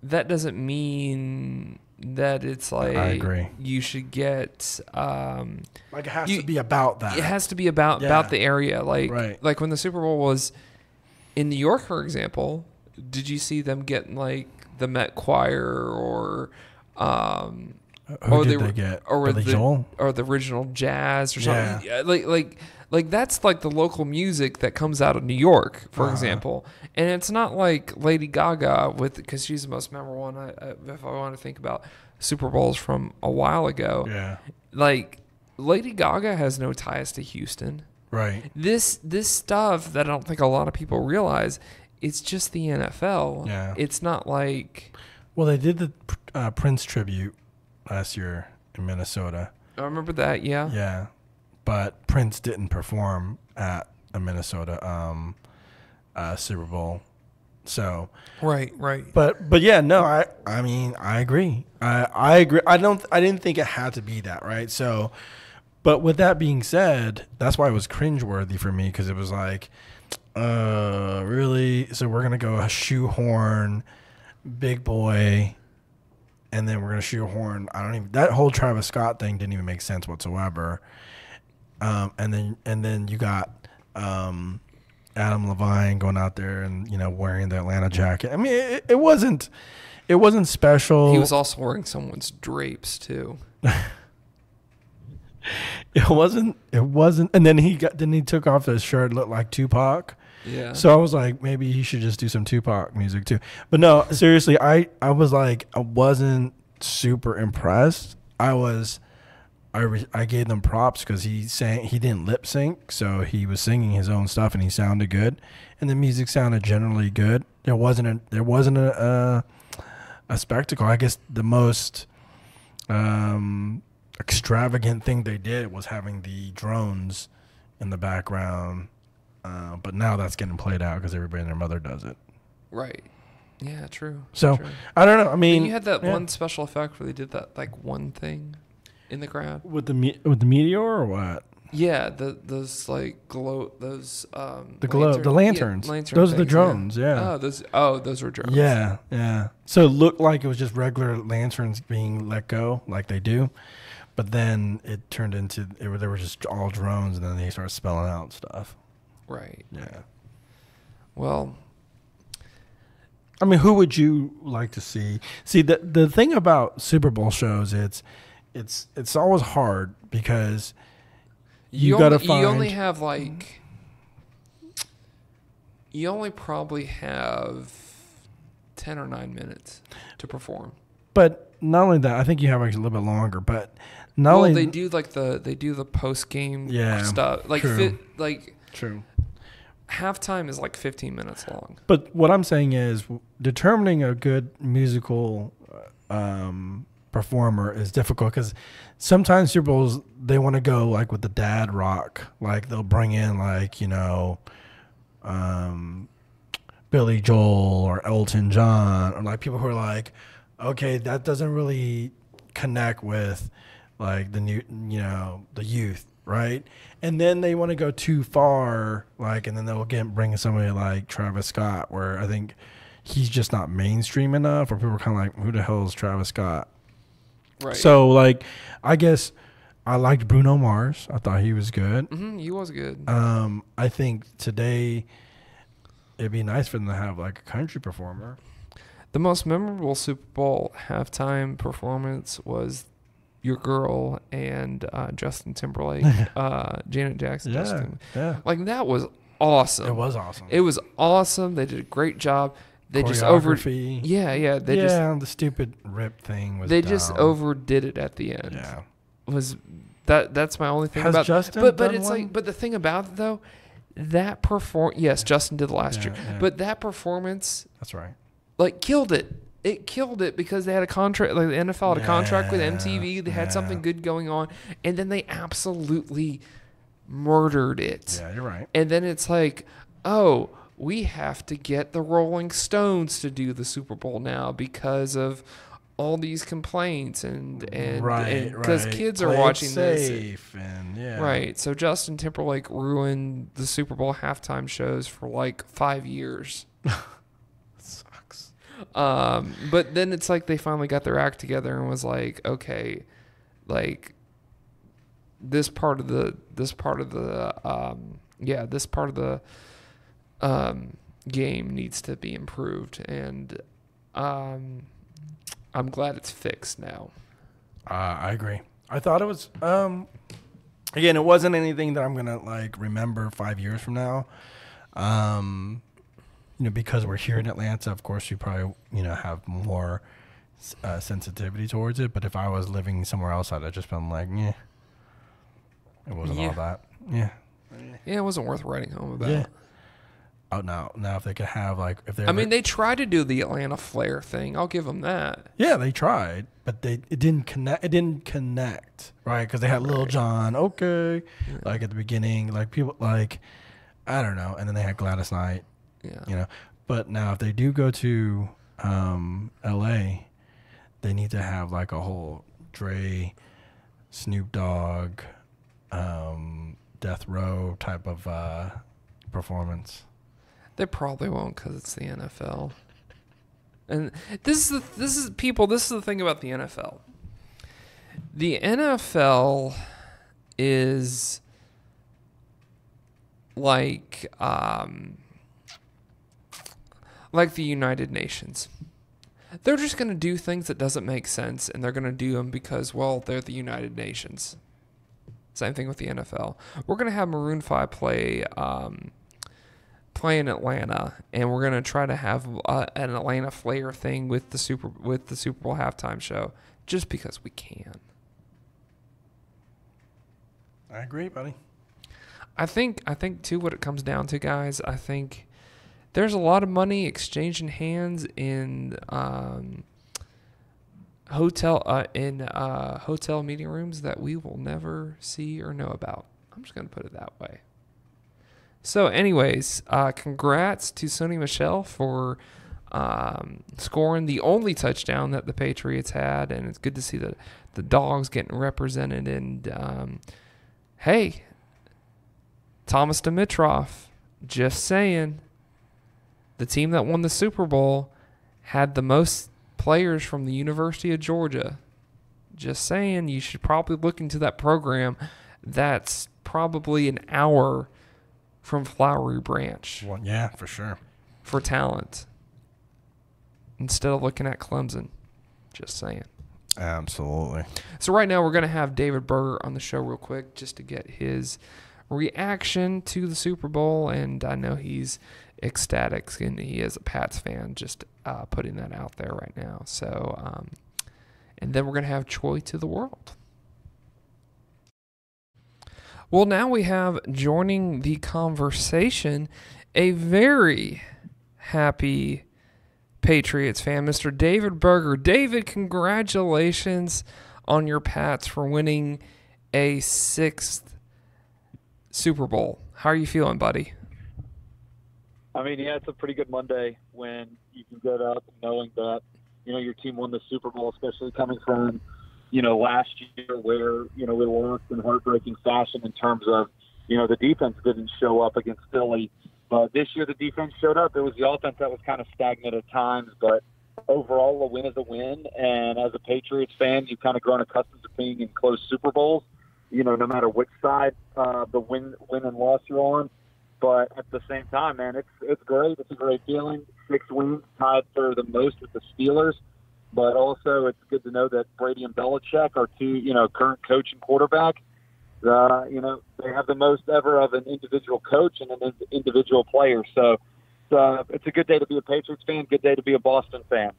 that doesn't mean that it's like, I agree, you should get like it has to be about that. It has to be about the area. Like, right. Like when the Super Bowl was in New York, for example, did you see them getting like the Met Choir or who did they get? Or Billy Joel? Or the original jazz or something? Yeah. Like that's like the local music that comes out of New York, for example. And it's not like Lady Gaga because she's the most memorable one. If I want to think about Super Bowls from a while ago, like Lady Gaga has no ties to Houston. Right. This stuff that I don't think a lot of people realize, it's just the NFL. Yeah. It's not like. Well, they did the Prince tribute last year in Minnesota. I remember that. Yeah. Yeah. But Prince didn't perform at a Minnesota Super Bowl, so right. But yeah, no, I mean I agree. I agree. I didn't think it had to be that, right? So, but with that being said, that's why it was cringeworthy for me, because it was like, really? So we're gonna go shoehorn Big Boy, and then we're gonna shoehorn. That whole Travis Scott thing didn't even make sense whatsoever. And then you got Adam Levine going out there and wearing the Atlanta jacket. I mean, it wasn't special. He was also wearing someone's drapes too. It wasn't. And then he took off his shirt, looked like Tupac. Yeah. So I was like, maybe he should just do some Tupac music too. But no, seriously, I was like, I wasn't super impressed. I gave them props because he didn't lip sync, so he was singing his own stuff and he sounded good, and the music sounded generally good. There wasn't a spectacle. I guess the most extravagant thing they did was having the drones in the background, but now that's getting played out because everybody and their mother does it. Right. Yeah. True. So true. I don't know. I mean, and you had that one special effect where they did that like one thing in the crowd with the meteor or what? Yeah, those like glow, those the lanterns. Yeah, those are the drones. Yeah. Those were drones. Yeah. So it looked like it was just regular lanterns being let go, like they do, but then it turned into they were just all drones, and then they started spelling out stuff. Right. Yeah. Well, I mean, who would you like to see? See, the thing about Super Bowl shows, it's always hard because you got to find. You only have like. You only probably have 10 or 9 minutes to perform. But not only that, I think you have like a little bit longer. But they do the post game stuff. Like true. True. Halftime is like 15 minutes long. But what I'm saying is determining a good musical performer is difficult because sometimes Super Bowls, they want to go like with the dad rock. Like they'll bring in like, Billy Joel or Elton John, or like people who are like, okay, that doesn't really connect with like the new, the youth, right? And then they want to go too far, like, and then they'll bring somebody like Travis Scott, where I think he's just not mainstream enough, or people are kind of like, who the hell is Travis Scott? Right. So, like, I guess I liked Bruno Mars. I thought he was good. He was good. I think today it'd be nice for them to have like a country performer. The most memorable Super Bowl halftime performance was your girl and Justin Timberlake, Janet Jackson. Yeah. Like, that was awesome. It was awesome. It was awesome. They did a great job. They just Choreography. The stupid rip thing was. They dumb. just overdid it at the end. Yeah. Was that's my only thing Has about Justin but done it's one? like, but the thing about it though, that yes, Justin did last year. Yeah. But that performance, That's right. like, killed it. It killed it because they had a contract, like the NFL had a contract with Yeah, MTV. They had yeah. something good going on, and then they absolutely murdered it. Yeah, you're right. And then it's like, oh, we have to get the Rolling Stones to do the Super Bowl now because of all these complaints and because kids are Play it watching safe this. And yeah. Right. So Justin Timberlake ruined the Super Bowl halftime shows for like 5 years. Sucks. But then it's like they finally got their act together and was like, okay, like this part of the game needs to be improved, and I'm glad it's fixed now. I agree. I thought it was again, it wasn't anything that I'm gonna like remember 5 years from now. Because we're here in Atlanta, of course, you probably have more sensitivity towards it. But if I was living somewhere else, I'd have just been like, yeah, it wasn't all that. Yeah, it wasn't worth writing home about. Yeah. Oh, now if they could have they tried to do the Atlanta Flair thing. I'll give them that. Yeah, they tried, but it didn't connect. It didn't connect, right? Because they had Lil Jon, okay, like at the beginning, like people like, I don't know, and then they had Gladys Knight, But now if they do go to L.A., they need to have like a whole Dre, Snoop Dogg, Death Row type of performance. They probably won't because it's the NFL. And this is the thing about the NFL. The NFL is like the United Nations. They're just going to do things that doesn't make sense, and they're going to do them because, well, they're the United Nations. Same thing with the NFL. We're going to have Maroon 5 play in Atlanta, and we're gonna try to have an Atlanta Flair thing with the Super Bowl halftime show, just because we can. I agree, buddy. I think too what it comes down to, guys. I think there's a lot of money exchanging hands in hotel meeting rooms that we will never see or know about. I'm just gonna put it that way. So anyways, congrats to Sony Michel for scoring the only touchdown that the Patriots had, and it's good to see the Dogs getting represented. And hey, Thomas Dimitroff, just saying, the team that won the Super Bowl had the most players from the University of Georgia. Just saying, you should probably look into that program. That's probably an hour from Flowery Branch. Well, yeah, for sure. For talent. Instead of looking at Clemson. Just saying. Absolutely. So right now we're going to have David Berger on the show real quick just to get his reaction to the Super Bowl. And I know he's ecstatic, and he is a Pats fan, just putting that out there right now. So, and then we're going to have Choy to the world. Well, now we have joining the conversation a very happy Patriots fan, Mr. David Berger. David, congratulations on your Pats for winning a 6th Super Bowl. How are you feeling, buddy? I mean, yeah, it's a pretty good Monday when you can get up knowing that your team won the Super Bowl, especially coming from, last year where, we lost in heartbreaking fashion in terms of, the defense didn't show up against Philly. But this year the defense showed up. It was the offense that was kind of stagnant at times, but overall a win is a win. And as a Patriots fan, you've kind of grown accustomed to being in close Super Bowls, no matter which side the win and loss you're on. But at the same time, man, it's great. It's a great feeling. 6 wins, tied for the most with the Steelers. But also it's good to know that Brady and Belichick are two, current coach and quarterback. They have the most ever of an individual coach and an individual player. So it's a good day to be a Patriots fan, good day to be a Boston fan.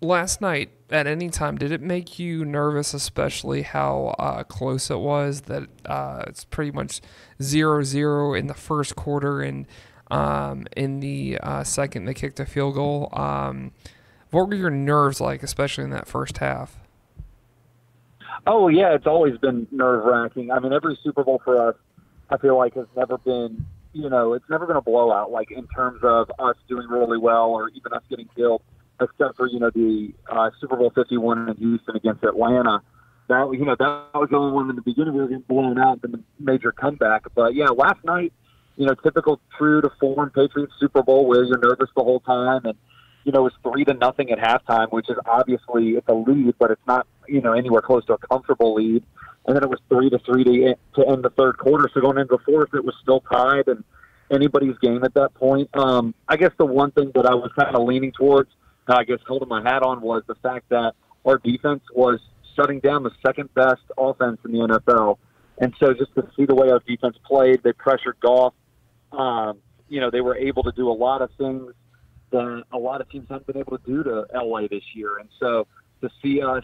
Last night, at any time, did it make you nervous, especially how close it was, that it's pretty much 0-0 in the first quarter, and in the second they kicked a field goal? What were your nerves like, especially in that first half? Oh, yeah, it's always been nerve-wracking. I mean, every Super Bowl for us, I feel like, has never been, it's never been a blowout, like in terms of us doing really well or even us getting killed, except for, the Super Bowl 51 in Houston against Atlanta. That was the only one in the beginning we were getting blown out, then the major comeback. But, yeah, last night, typical true to form Patriots Super Bowl where you're nervous the whole time. And, it was 3-0 at halftime, which is obviously it's a lead, but it's not, anywhere close to a comfortable lead. And then it was 3-3 to end the third quarter. So going into the fourth, it was still tied and anybody's game at that point. I guess the one thing that I was kind of leaning towards, I guess holding my hat on, was the fact that our defense was shutting down the second best offense in the NFL. And so just to see the way our defense played, they pressured Goff. They were able to do a lot of things that a lot of teams haven't been able to do to LA this year. And so to see us,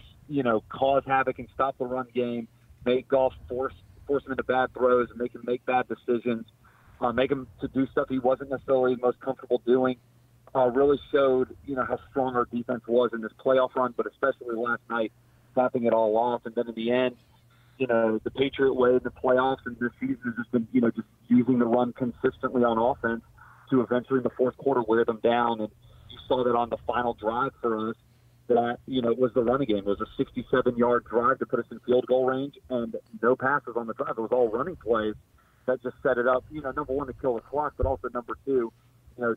cause havoc and stop the run game, make Goff force him into bad throws and make him make bad decisions, make him to do stuff he wasn't necessarily most comfortable doing, really showed, how strong our defense was in this playoff run, but especially last night, capping it all off. And then in the end, the Patriot way in the playoffs and this season has just been, just using the run consistently on offense to eventually in the fourth quarter wear them down. And you saw that on the final drive for us, that, it was the running game. It was a 67-yard drive to put us in field goal range and no passes on the drive. It was all running plays that just set it up, number one, to kill the clock, but also number two,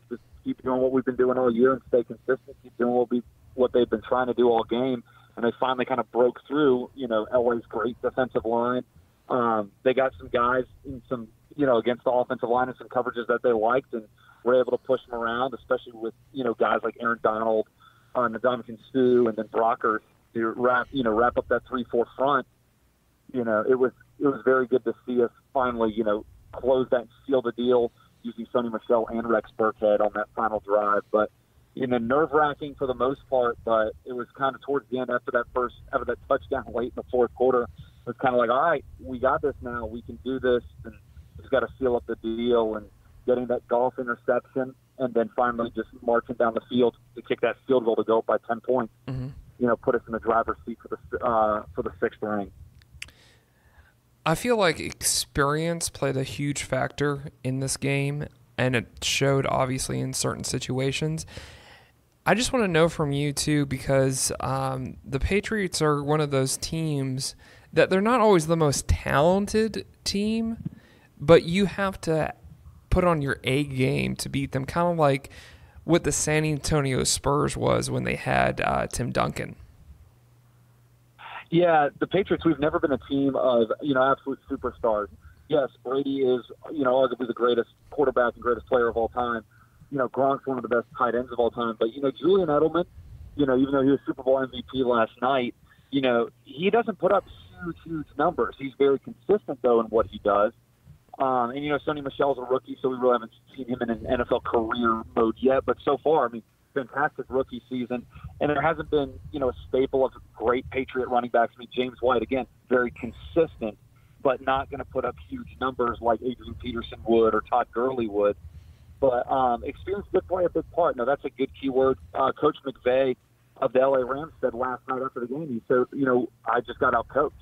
just keep doing what we've been doing all year and stay consistent, keep doing what they've been trying to do all game. And they finally kind of broke through, LA's great defensive line. They got some guys in some, against the offensive line and some coverages that they liked, and were able to push them around, especially with, guys like Aaron Donald, Ndamukong Suh, and then Brockers to wrap up that 3-4 front. It was very good to see us finally, close that, seal the deal using Sony Michel and Rex Burkhead on that final drive. But, nerve-wracking for the most part, but it was kind of towards the end after that touchdown late in the fourth quarter. It was kind of like, all right, we got this now. We can do this, and we've got to seal up the deal. And getting that Goff interception, and then finally just marching down the field to kick that field goal to go up by 10 points, put us in the driver's seat for the sixth ring. I feel like experience played a huge factor in this game, and it showed obviously in certain situations. I just want to know from you too, because the Patriots are one of those teams that they're not always the most talented team, but you have to put on your A game to beat them, kind of like what the San Antonio Spurs was when they had Tim Duncan. Yeah, the Patriots, we've never been a team of, absolute superstars. Yes, Brady is, arguably the greatest quarterback and greatest player of all time. Gronk's one of the best tight ends of all time. But, Julian Edelman, even though he was Super Bowl MVP last night, he doesn't put up huge numbers. He's very consistent, though, in what he does. And, Sony Michel's a rookie, so we really haven't seen him in an NFL career mode yet. But so far, fantastic rookie season. And there hasn't been, a staple of great Patriot running backs. James White, again, very consistent, but not going to put up huge numbers like Adrian Peterson would or Todd Gurley would. But experience did play a big part. Now, that's a good keyword. Coach McVay of the LA Rams said last night after the game, he said, I just got out-coached.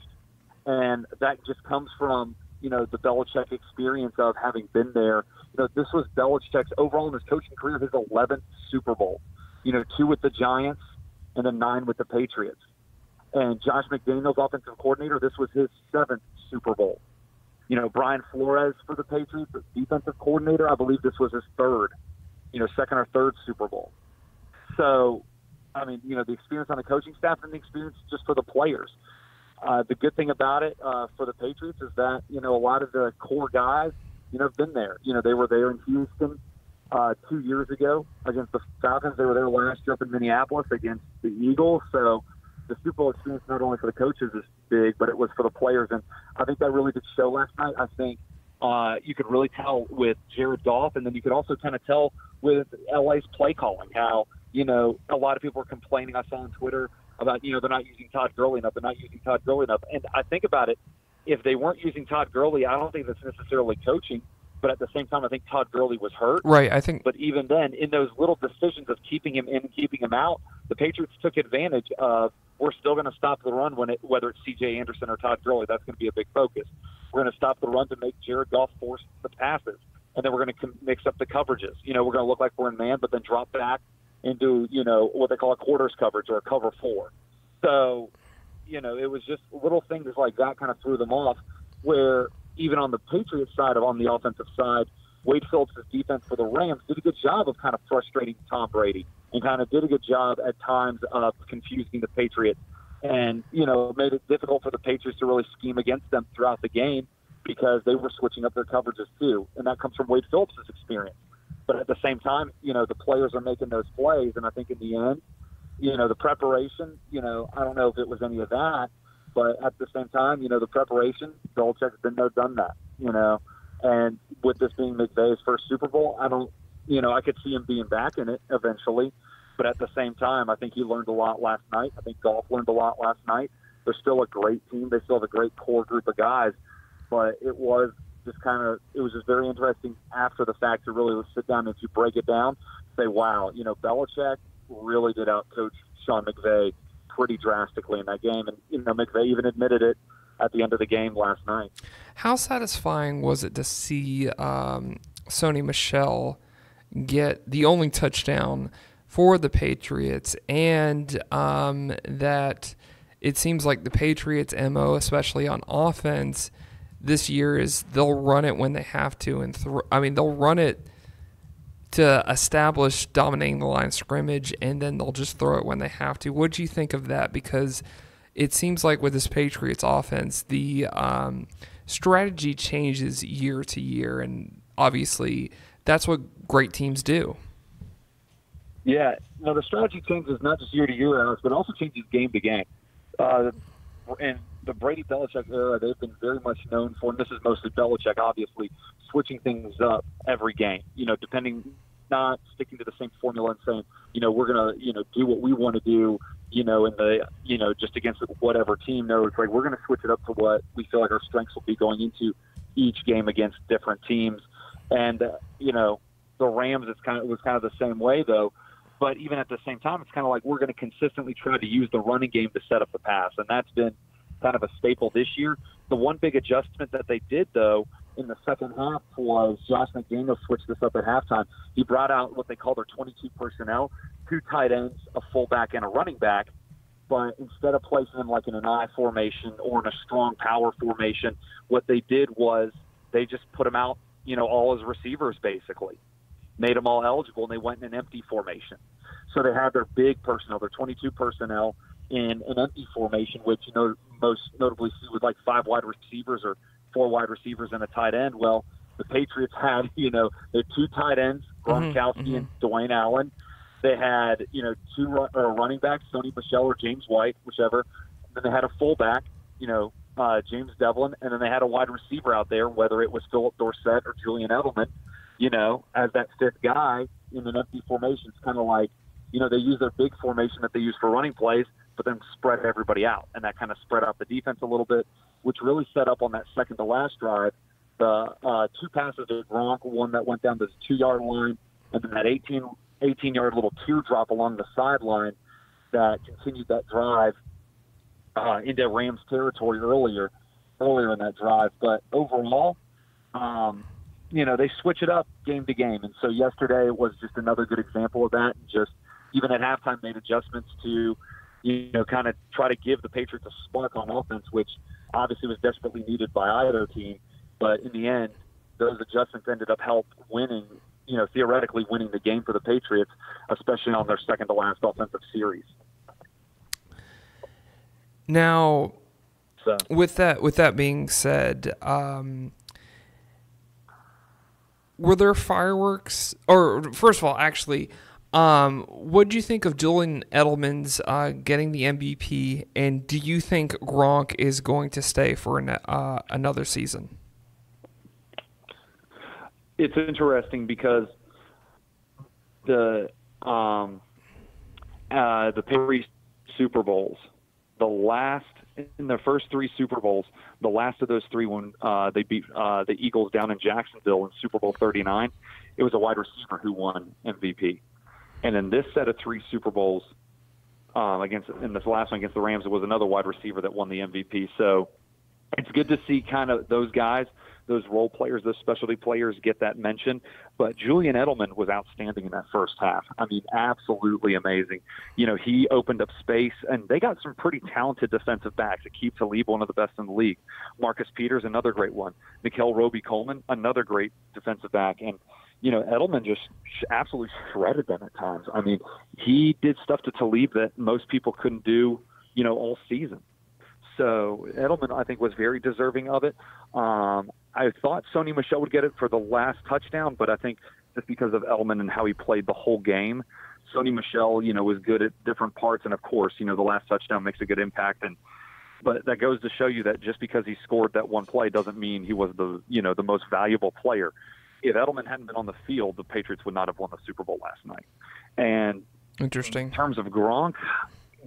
And that just comes from, the Belichick experience of having been there. This was Belichick's overall in his coaching career, his 11th Super Bowl. 2 with the Giants and then 9 with the Patriots. And Josh McDaniels, offensive coordinator, this was his 7th Super Bowl. Brian Flores for the Patriots, defensive coordinator, I believe this was his 3rd, 2nd or 3rd Super Bowl. So, I mean, the experience on the coaching staff and the experience just for the players. The good thing about it for the Patriots is that, a lot of the core guys, have been there. They were there in Houston 2 years ago against the Falcons. They were there last year up in Minneapolis against the Eagles. So the Super Bowl experience, not only for the coaches, is big, but it was for the players. And I think that really did show last night. I think you could really tell with Jared Goff, and then you could also kind of tell with LA's play calling how, a lot of people were complaining. I saw on Twitter about, they're not using Todd Gurley enough. They're not using Todd Gurley enough. And I think about it, if they weren't using Todd Gurley, I don't think that's necessarily coaching. But at the same time, I think Todd Gurley was hurt. Right, I think. But even then, in those little decisions of keeping him in, keeping him out, the Patriots took advantage of, we're still going to stop the run whether it's C.J. Anderson or Todd Gurley. That's going to be a big focus. We're going to stop the run to make Jared Goff force the passes. And then we're going to mix up the coverages. We're going to look like we're in man, but then drop back into, what they call a quarters coverage or a cover 4. So, it was just little things like that kind of threw them off, where even on the Patriots side, on the offensive side, Wade Phillips' defense for the Rams did a good job of kind of frustrating Tom Brady and kind of did a good job at times of confusing the Patriots and, made it difficult for the Patriots to really scheme against them throughout the game because they were switching up their coverages too. And that comes from Wade Phillips' experience. But at the same time, the players are making those plays. And I think in the end, the preparation, I don't know if it was any of that, but at the same time, the preparation, Belichick's been there, done that, and with this being McVay's first Super Bowl, I could see him being back in it eventually. But at the same time, I think he learned a lot last night. I think Goff learned a lot last night. They're still a great team. They still have a great core group of guys, but it was just very interesting after the fact to really sit down and to break it down, say, wow, Belichick really did outcoach Sean McVay pretty drastically in that game. And, McVay even admitted it at the end of the game last night. How satisfying was it to see Sony Michel get the only touchdown for the Patriots, and that it seems like the Patriots' MO, especially on offense this year, is they'll run it when they have to, and they'll run it to establish dominating the line of scrimmage, and then they'll just throw it when they have to. What do you think of that? Because it seems like with this Patriots offense, the strategy changes year to year, and obviously that's what great teams do. Yeah, the strategy changes not just year to year, Alex, but also changes game to game. In the Brady-Belichick era, they've been very much known for, and this is mostly Belichick, obviously, switching things up every game, not sticking to the same formula and saying, we're going to, do what we want to do, in the, just against whatever team. No, it's like we're going to switch it up to what we feel like our strengths will be going into each game against different teams. And, the Rams, it was kind of the same way, though. But even at the same time, it's kind of like we're going to consistently try to use the running game to set up the pass. And that's been kind of a staple this year. The one big adjustment that they did, though, in the second half was Josh McDaniels switched this up at halftime. He brought out what they call their 22 personnel, 2 tight ends, a fullback, and a running back. But instead of placing them like in an I formation or in a strong power formation, what they did was they just put them out, all as receivers basically. Made them all eligible, and they went in an empty formation. So they had their big personnel, their 22 personnel, in an empty formation, which, most notably see with like 5 wide receivers or 4 wide receivers and a tight end. Well, the Patriots had, their 2 tight ends, Gronkowski and Dwayne Allen. They had, 2 running backs, Sony Michel or James White, whichever. And then they had a fullback, James Devlin, and then they had a wide receiver out there, whether it was Philip Dorsett or Julian Edelman, as that 5th guy in an empty formation. It's kind of like, they use their big formation that they use for running plays, but then spread everybody out. And that kind of spread out the defense a little bit, which really set up on that second to last drive. The 2 passes to Gronk, one that went down to the 2-yard line, and then that 18-yard little teardrop along the sideline that continued that drive into Rams territory earlier in that drive. But overall, they switch it up game to game. And so yesterday was just another good example of that. And just, even at halftime made adjustments to, kind of try to give the Patriots a spark on offense, which obviously was desperately needed by either team. But in the end, those adjustments ended up winning, theoretically winning the game for the Patriots, especially on their second to last offensive series. Now, with that being said, were there fireworks? Or first of all, actually, what do you think of Julian Edelman's getting the MVP? And do you think Gronk is going to stay for another season? It's interesting because the Patriots Super Bowls, in their first 3 Super Bowls, the last of those 3 when they beat the Eagles down in Jacksonville in Super Bowl 39, it was a wide receiver who won MVP. And in this set of 3 Super Bowls, in this last one against the Rams, it was another wide receiver that won the MVP. So it's good to see kind of those guys, those role players, those specialty players get that mention. But Julian Edelman was outstanding in that first half. I mean, absolutely amazing. He opened up space, and they got some pretty talented defensive backs. Aqib Talib, one of the best in the league. Marcus Peters, another great one. Nickel Roby-Coleman, another great defensive back. And, Edelman just absolutely shredded them at times. I mean, he did stuff to Talib that most people couldn't do, all season. So Edelman, I think, was very deserving of it. I thought Sony Michel would get it for the last touchdown, but I think just because of Edelman and how he played the whole game, Sony Michel, was good at different parts. And, of course, the last touchdown makes a good impact. But that goes to show you that just because he scored that one play doesn't mean he was the most valuable player. If Edelman hadn't been on the field, the Patriots would not have won the Super Bowl last night. And interesting. In terms of Gronk,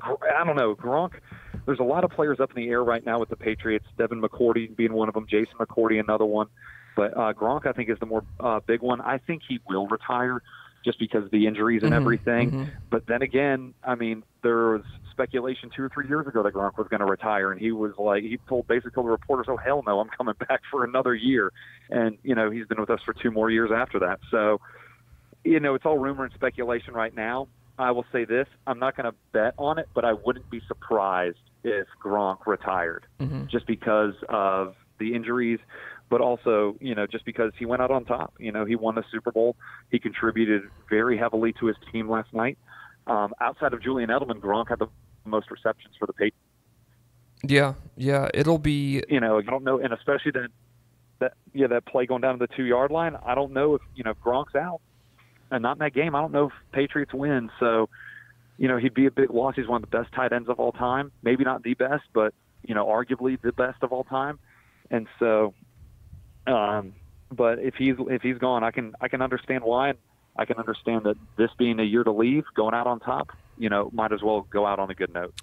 I don't know. Gronk, there's a lot of players up in the air right now with the Patriots, Devin McCourty being one of them, Jason McCourty another one. But Gronk, I think, is the more big one. I think he will retire just because of the injuries and everything. Mm-hmm. But then again, I mean, there was speculation 2 or 3 years ago that Gronk was going to retire, and he basically told the reporters, "Oh, hell no, I'm coming back for another year." And, he's been with us for 2 more years after that. So, it's all rumor and speculation right now. I will say this, I'm not going to bet on it, but I wouldn't be surprised if Gronk retired just because of the injuries, but also, just because he went out on top. He won the Super Bowl. He contributed very heavily to his team last night. Outside of Julian Edelman, Gronk had the most receptions for the Patriots. Yeah, it'll be... I don't know, and especially that play going down to the 2-yard line, I don't know if, Gronk's out. And not in that game, I don't know if Patriots win. So, he'd be a big loss. He's one of the best tight ends of all time. Maybe not the best, but, arguably the best of all time. And so, but if he's gone, I can understand why. And I can understand that this being a year to leave, going out on top, might as well go out on a good note.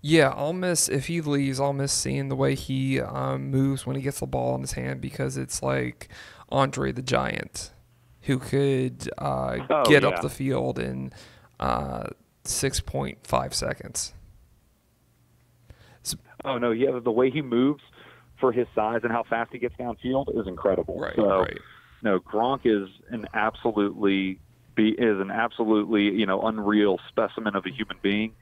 Yeah, if he leaves, I'll miss seeing the way he moves when he gets the ball in his hand, because it's like Andre the Giant, who could get up the field in 6.5 seconds. Oh, no, yeah, the way he moves for his size and how fast he gets downfield is incredible. Right. No, Gronk is an absolutely unreal specimen of a human being.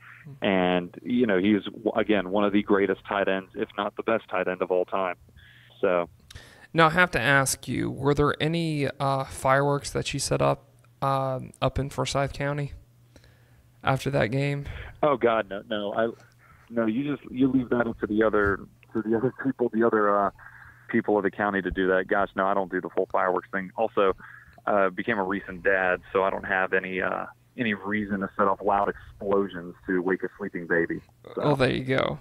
And, he's, again, one of the greatest tight ends, if not the best tight end of all time. So... Now, I have to ask you, were there any fireworks that you set up in Forsyth County after that game? Oh God, no. You leave that up to the other people of the county to do that. Gosh, no, I don't do the full fireworks thing. Also, became a recent dad, so I don't have any reason to set off loud explosions to wake a sleeping baby. So. Oh, there you go.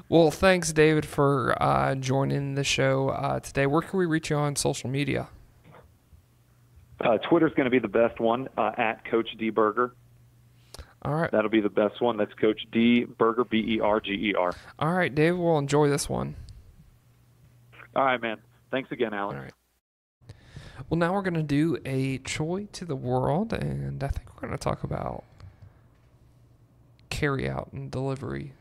Well, thanks, David, for joining the show today. Where can we reach you on social media? Twitter's going to be the best one, at Coach D Berger. All right. That'll be the best one. That's Coach D Berger, Berger. All right, David, we'll enjoy this one. All right, man. Thanks again, Alex. All right. Well, now we're going to do a Choy to the world, and I think we're going to talk about carry out and delivery.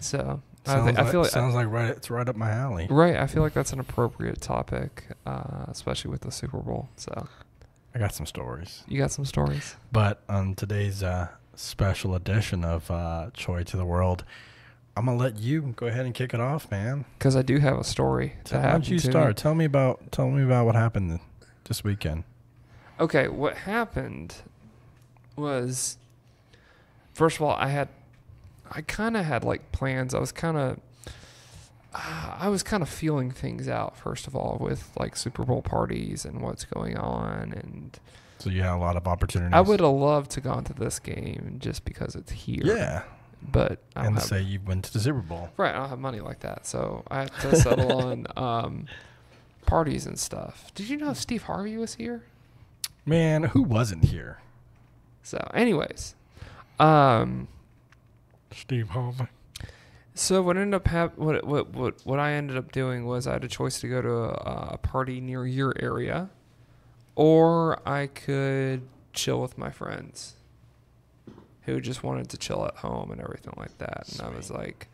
So I feel like sounds like it's right up my alley. Right, I feel like that's an appropriate topic, especially with the Super Bowl. So I got some stories. You got some stories? But on today's special edition of Choy to the World, I'm going to let you go ahead and kick it off, man. Because I do have a story to happen. Why don't you start? Tell me about what happened this weekend. Okay, what happened was, first of all, I kind of had like plans. I was kind of feeling things out, first of all, with like Super Bowl parties and what's going on. And so you had a lot of opportunities. I would have loved to gone to this game just because it's here. Yeah. But I don't have, say you went to the Super Bowl. Right, I don't have money like that. So I had to settle on parties and stuff. Did you know Steve Harvey was here? Man, who wasn't here? So anyways, Steve Harvey. So what ended up what I ended up doing was I had a choice to go to a party near your area, or I could chill with my friends who just wanted to chill at home and everything like that. And I was like,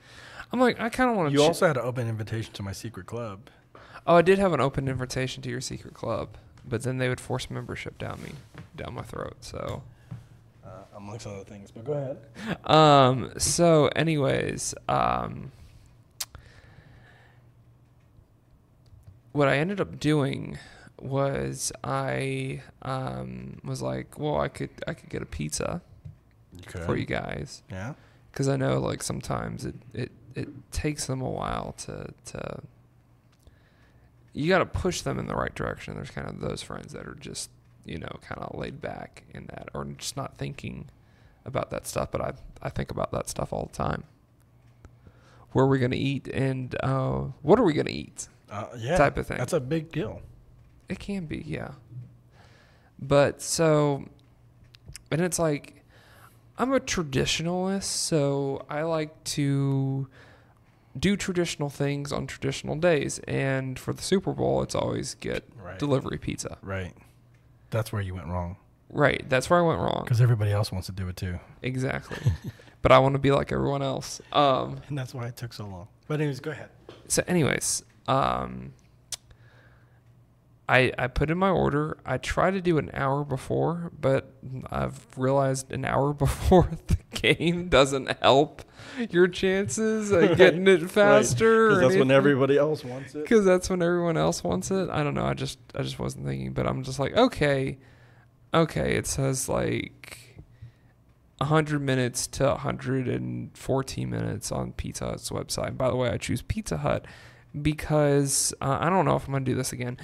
I kind of want to. You also had an open invitation to my secret club. Oh, I did have an open invitation to your secret club, but then they would force membership down my throat. So. Amongst other things, but go ahead. So anyways, what I ended up doing was I was like, well, I could get a pizza for you guys. Yeah. Because I know like sometimes it takes them a while to you got to push them in the right direction. There's kind of those friends that are just, kind of laid back in that, or just not thinking about that stuff. But I think about that stuff all the time. Where are we going to eat, and what are we going to eat? Yeah, type of thing. That's a big deal. It can be, yeah. But so, and it's like, I'm a traditionalist, so I like to do traditional things on traditional days. And for the Super Bowl, it's always get delivery pizza. Right. That's where you went wrong. Right. That's where I went wrong. Because everybody else wants to do it too. Exactly. But I want to be like everyone else. And that's why it took so long. But anyways, go ahead. So anyways, I put in my order. I try to do an hour before, but I've realized an hour before the game doesn't help your chances of getting it faster. Because that's when everybody else wants it. Because that's when everyone else wants it. I don't know. I just wasn't thinking. But I'm just like, okay. It says like 100 minutes to 114 minutes on Pizza Hut's website. By the way, I choose Pizza Hut because I don't know if I'm going to do this again.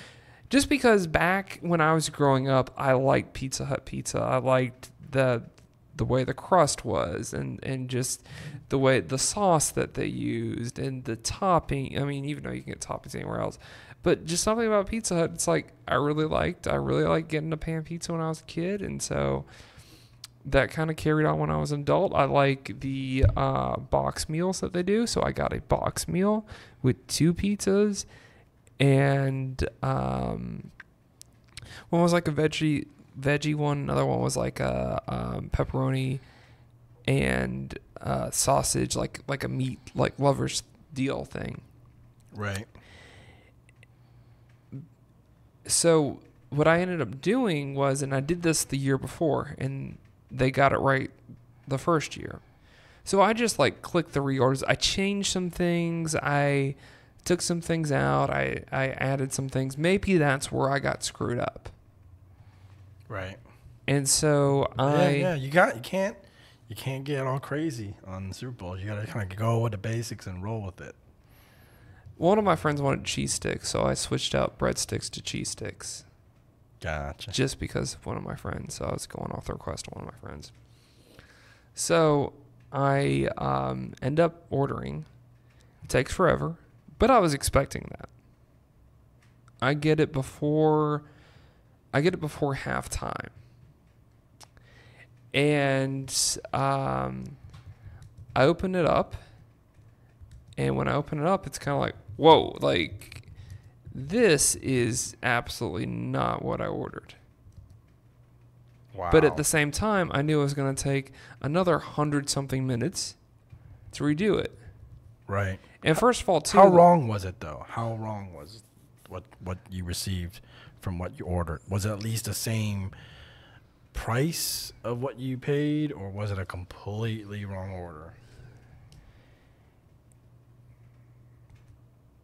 Just because back when I was growing up, I liked Pizza Hut pizza. I liked the way the crust was and just the way the sauce that they used and the topping. I mean, even though you can get toppings anywhere else. But just something about Pizza Hut, it's like I really liked getting a pan pizza when I was a kid. And so that kind of carried on when I was an adult. I like the box meals that they do. So I got a box meal with 2 pizzas. And one was like a veggie one. Another one was like a pepperoni and sausage, like a meat, like Lover's Deal thing. Right. So what I ended up doing was, and I did this the year before, and they got it right the first year. So I just like clicked the reorders. I changed some things. I took some things out. I added some things. Maybe that's where I got screwed up. Right. And so you can't get all crazy on the Super Bowl. You got to kind of go with the basics and roll with it. One of my friends wanted cheese sticks, so I switched out breadsticks to cheese sticks. Gotcha. Just because of one of my friends. So I was going off the request of one of my friends. So I end up ordering. It takes forever. But I was expecting that. I get it before halftime. And I open it up. And when I open it up, it's kind of like, whoa, like this is absolutely not what I ordered. Wow. But at the same time, I knew it was going to take another 100-something minutes to redo it. Right. And first of all, too, how wrong was it though? How wrong was what you received from what you ordered? Was it at least the same price of what you paid, or was it a completely wrong order?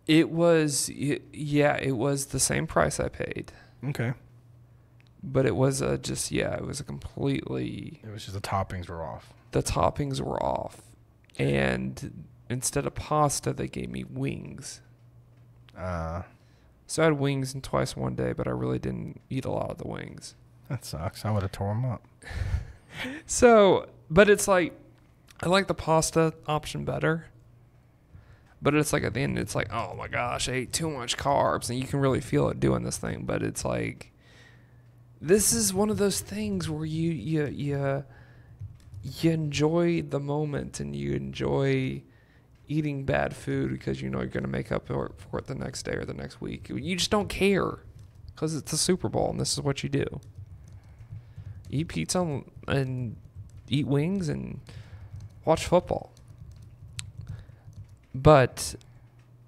It was, yeah, it was the same price I paid. Okay. But it was it was a completely... It was just the toppings were off. The toppings were off. And instead of pasta, they gave me wings. So I had wings twice one day, but I really didn't eat a lot of the wings. That sucks. I would have tore them up. So, but it's like, I like the pasta option better. But it's like at the end, it's like, oh my gosh, I ate too much carbs. And you can really feel it doing this thing. But it's like, this is one of those things where you enjoy the moment and you enjoy eating bad food because you know you're going to make up for it the next day or the next week. You just don't care because it's the Super Bowl and this is what you do. Eat pizza and eat wings and watch football. But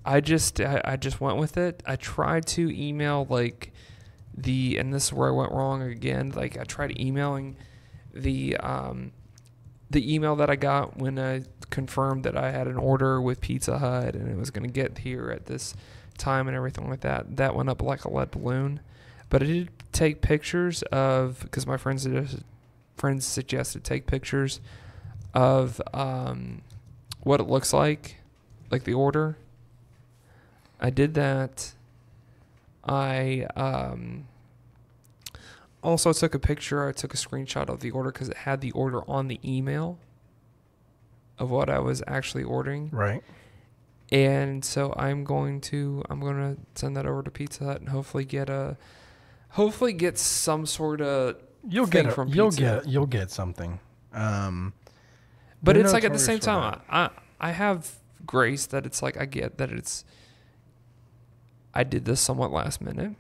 I just went with it. I tried to email and this is where I went wrong again. Like I tried emailing the email that I got when I confirmed that I had an order with Pizza Hut and it was going to get here at this time and everything like that. That went up like a lead balloon. But I did take pictures of, because my friends suggested take pictures of what it looks like the order. I did that. I also took a picture. I took a screenshot of the order because it had the order on the email of what I was actually ordering. Right. And so I'm going to send that over to Pizza Hut and hopefully get some sort of you'll thing get from Pizza Hut. You'll get something. But it's like at the same time, I have grace that it's like I get that I did this somewhat last minute,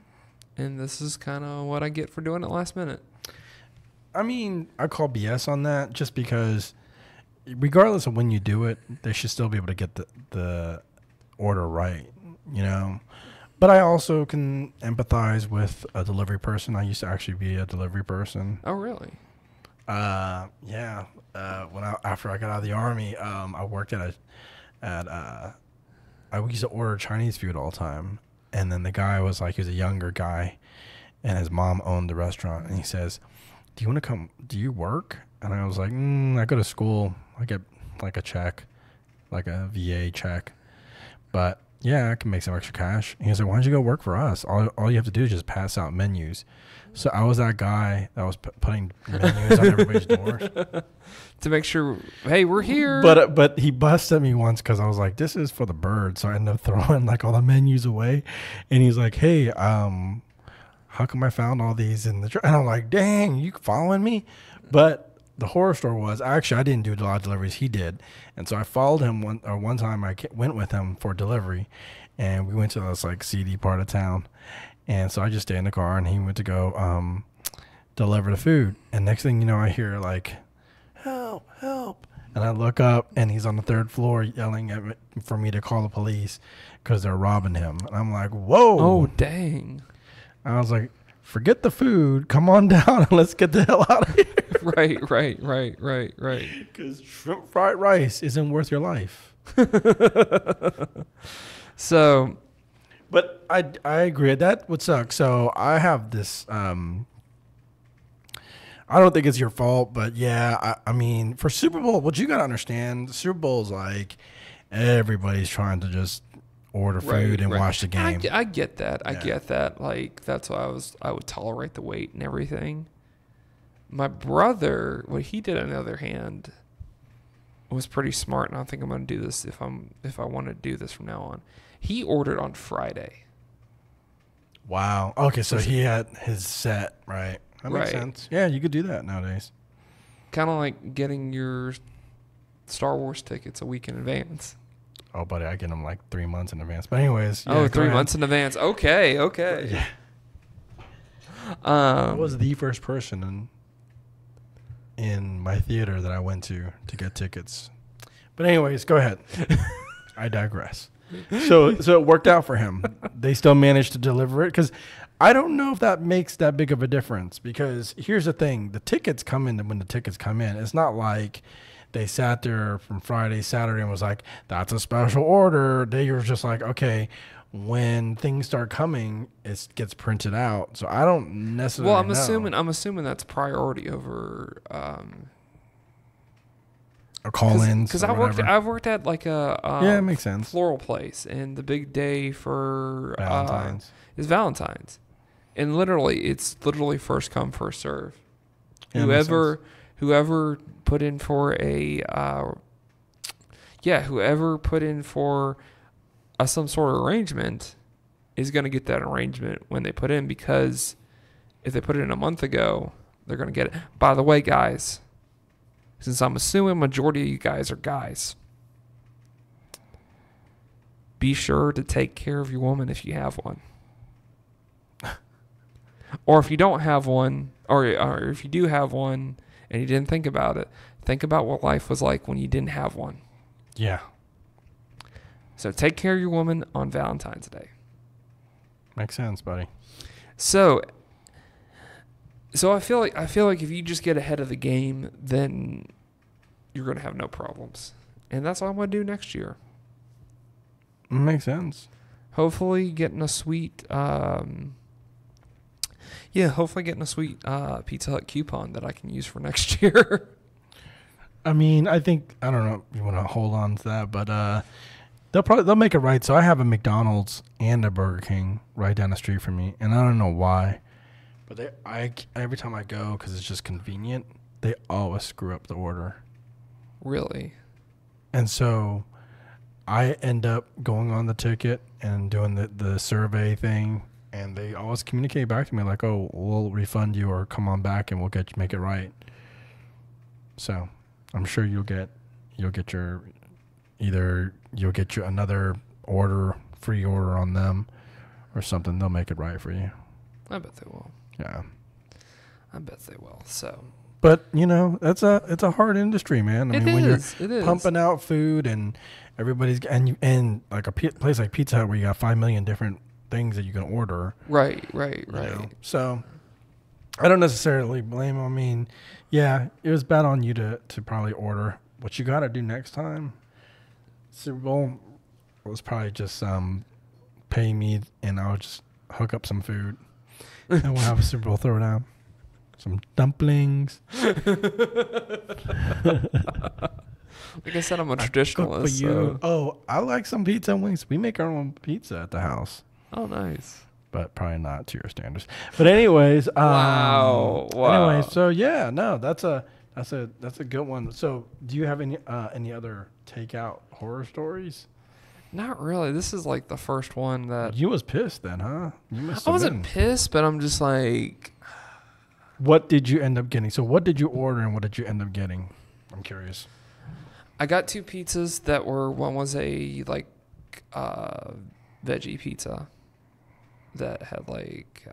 and this is kind of what I get for doing it last minute. I mean, I call BS on that just because regardless of when you do it, they should still be able to get the order right, you know. But I also can empathize with a delivery person. I used to actually be a delivery person. Oh, really? Yeah. After I got out of the Army, I worked I used to order Chinese food all the time. And then the guy was like, he was a younger guy, and his mom owned the restaurant. And he says, do you want to come? Do you work? And I was like, I go to school. I get like a check, like a VA check. But yeah, I can make some extra cash. And he was like, why don't you go work for us? All you have to do is just pass out menus. So I was that guy that was putting menus on everybody's doors. To make sure, hey, we're here. But he busted me once because I was like, this is for the birds. So I ended up throwing like all the menus away. And he's like, hey, how come I found all these in the and I'm like, dang, you following me? But the horror story was, actually, I didn't do a lot of deliveries. He did. And so I followed him one time. I went with him for delivery. And we went to this like seedy part of town. And so I just stayed in the car, and he went to go deliver the food. And next thing you know, I hear like, help, help. And I look up, and he's on the third floor yelling at me for me to call the police because they're robbing him. And I'm like, whoa. Oh, dang. I was like, forget the food. Come on down and let's get the hell out of here. Right. Because shrimp fried rice isn't worth your life. So... But I agree. That would suck. So I have this. I don't think it's your fault, but yeah. I mean, for Super Bowl, what you gotta understand, Super Bowl is like everybody's trying to just order food and watch the game. I get that. I get that. Like that's why I would tolerate the wait and everything. My brother, what he did on the other hand, was pretty smart, and I think I'm gonna do this if I want to do this from now on. He ordered on Friday. Wow. Okay, so he had his set, right? That makes sense. Yeah, you could do that nowadays. Kind of like getting your Star Wars tickets a week in advance. Oh, buddy, I get them like 3 months in advance. But anyways. Yeah, 3 months in advance. Okay. Yeah. I was the first person in my theater that I went to get tickets. But anyways, go ahead. I digress. So it worked out for him. They still managed to deliver it because I don't know if that makes that big of a difference. Because here's the thing: the tickets come in when the tickets come in. It's not like they sat there from Friday, Saturday, and was like, "That's a special order." They were just like, "Okay." When things start coming, it gets printed out. So I don't necessarily. Well, know. I'm assuming that's priority over. Or call-ins. Because I've worked at like a yeah, it makes sense. floral place, and the big day for Valentine's is Valentine's, and it's literally first come first serve. Yeah, whoever put in for whoever put in for some sort of arrangement is going to get that arrangement when they put in, because if they put it in a month ago, they're going to get it. By the way, guys, since I'm assuming majority of you guys are guys, be sure to take care of your woman if you have one. Or if you don't have one, or if you do have one and you didn't think about it, think about what life was like when you didn't have one. Yeah. So take care of your woman on Valentine's Day. Makes sense, buddy. So I feel like if you just get ahead of the game, then you're going to have no problems. And that's what I'm going to do next year. Makes sense. Hopefully getting a sweet Pizza Hut coupon that I can use for next year. I mean, I don't know if you want to hold on to that, but they'll make it right. So I have a McDonald's and a Burger King right down the street from me, and I don't know why, but every time I go, because it's just convenient, they always screw up the order. Really? And so I end up going on the ticket and doing the survey thing, and they always communicate back to me like, "Oh, we'll refund you, or come on back and we'll make it right." So I'm sure you'll get your another free order on them or something. They'll make it right for you. I bet they will. Yeah. I bet they will. So, but it's a hard industry, man. I mean, when you're pumping out food and everybody's and like a place like Pizza Hut where you got 5 million different things that you can order. Right. So I don't necessarily blame them. I mean, yeah, it was bad on you to probably order. What you got to do next time, Super Bowl, was probably just pay me and I'll just hook up some food and we'll have a Super Bowl throwdown. Some dumplings. Like I said, I'm a traditionalist. For you. So. Oh, I like some pizza and wings. We make our own pizza at the house. Oh, nice. But probably not to your standards. But anyways, wow. Anyways, so yeah, no, that's a good one. So, do you have any other takeout horror stories? Not really. This is like the first one that you was pissed then, huh? I wasn't pissed, but I'm just like, what did you end up getting? So, what did you order and what did you end up getting? I'm curious. I got 2 pizzas that were, one was a like veggie pizza that had like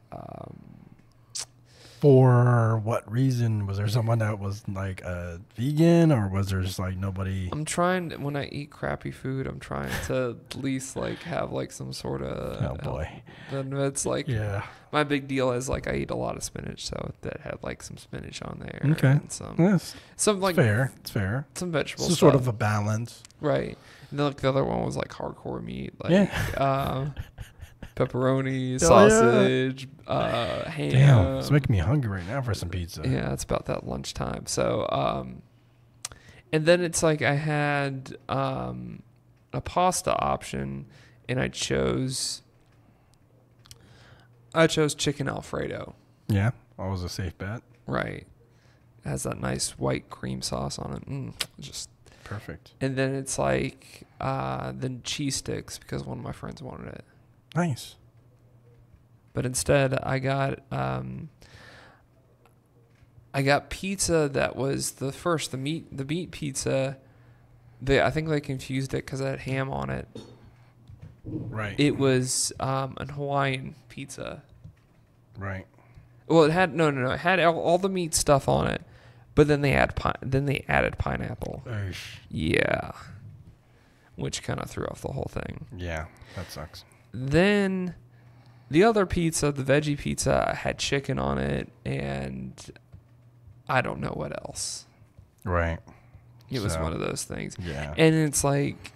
for what reason? Was there someone that was like a vegan, or was there just like nobody? I'm trying to, when I eat crappy food, I'm trying to at least like have like some sort of oh boy. Then it's like, yeah, my big deal is like I eat a lot of spinach, so that had like some spinach on there. Okay, and some like fair. It's fair. Some vegetables. So sort of a balance, right? And then like the other one was like hardcore meat, like pepperoni, sausage, ham. Damn, it's making me hungry right now for some pizza. Yeah, it's about that lunchtime. So, and then it's like I had a pasta option, and I chose chicken Alfredo. Yeah, always a safe bet. Right, it has that nice white cream sauce on it. Just perfect. And then it's like then cheese sticks because one of my friends wanted it. Nice. But instead, I got pizza that was the meat pizza. I think they confused it because it had ham on it. Right. It was an Hawaiian pizza. Right. Well, it had no. It had all the meat stuff on it, but then they added pineapple. Eish. Yeah. which kind of threw off the whole thing. Yeah, that sucks. Then the other pizza, the veggie pizza, had chicken on it, and I don't know what else. Right. It was one of those things. Yeah. And it's like,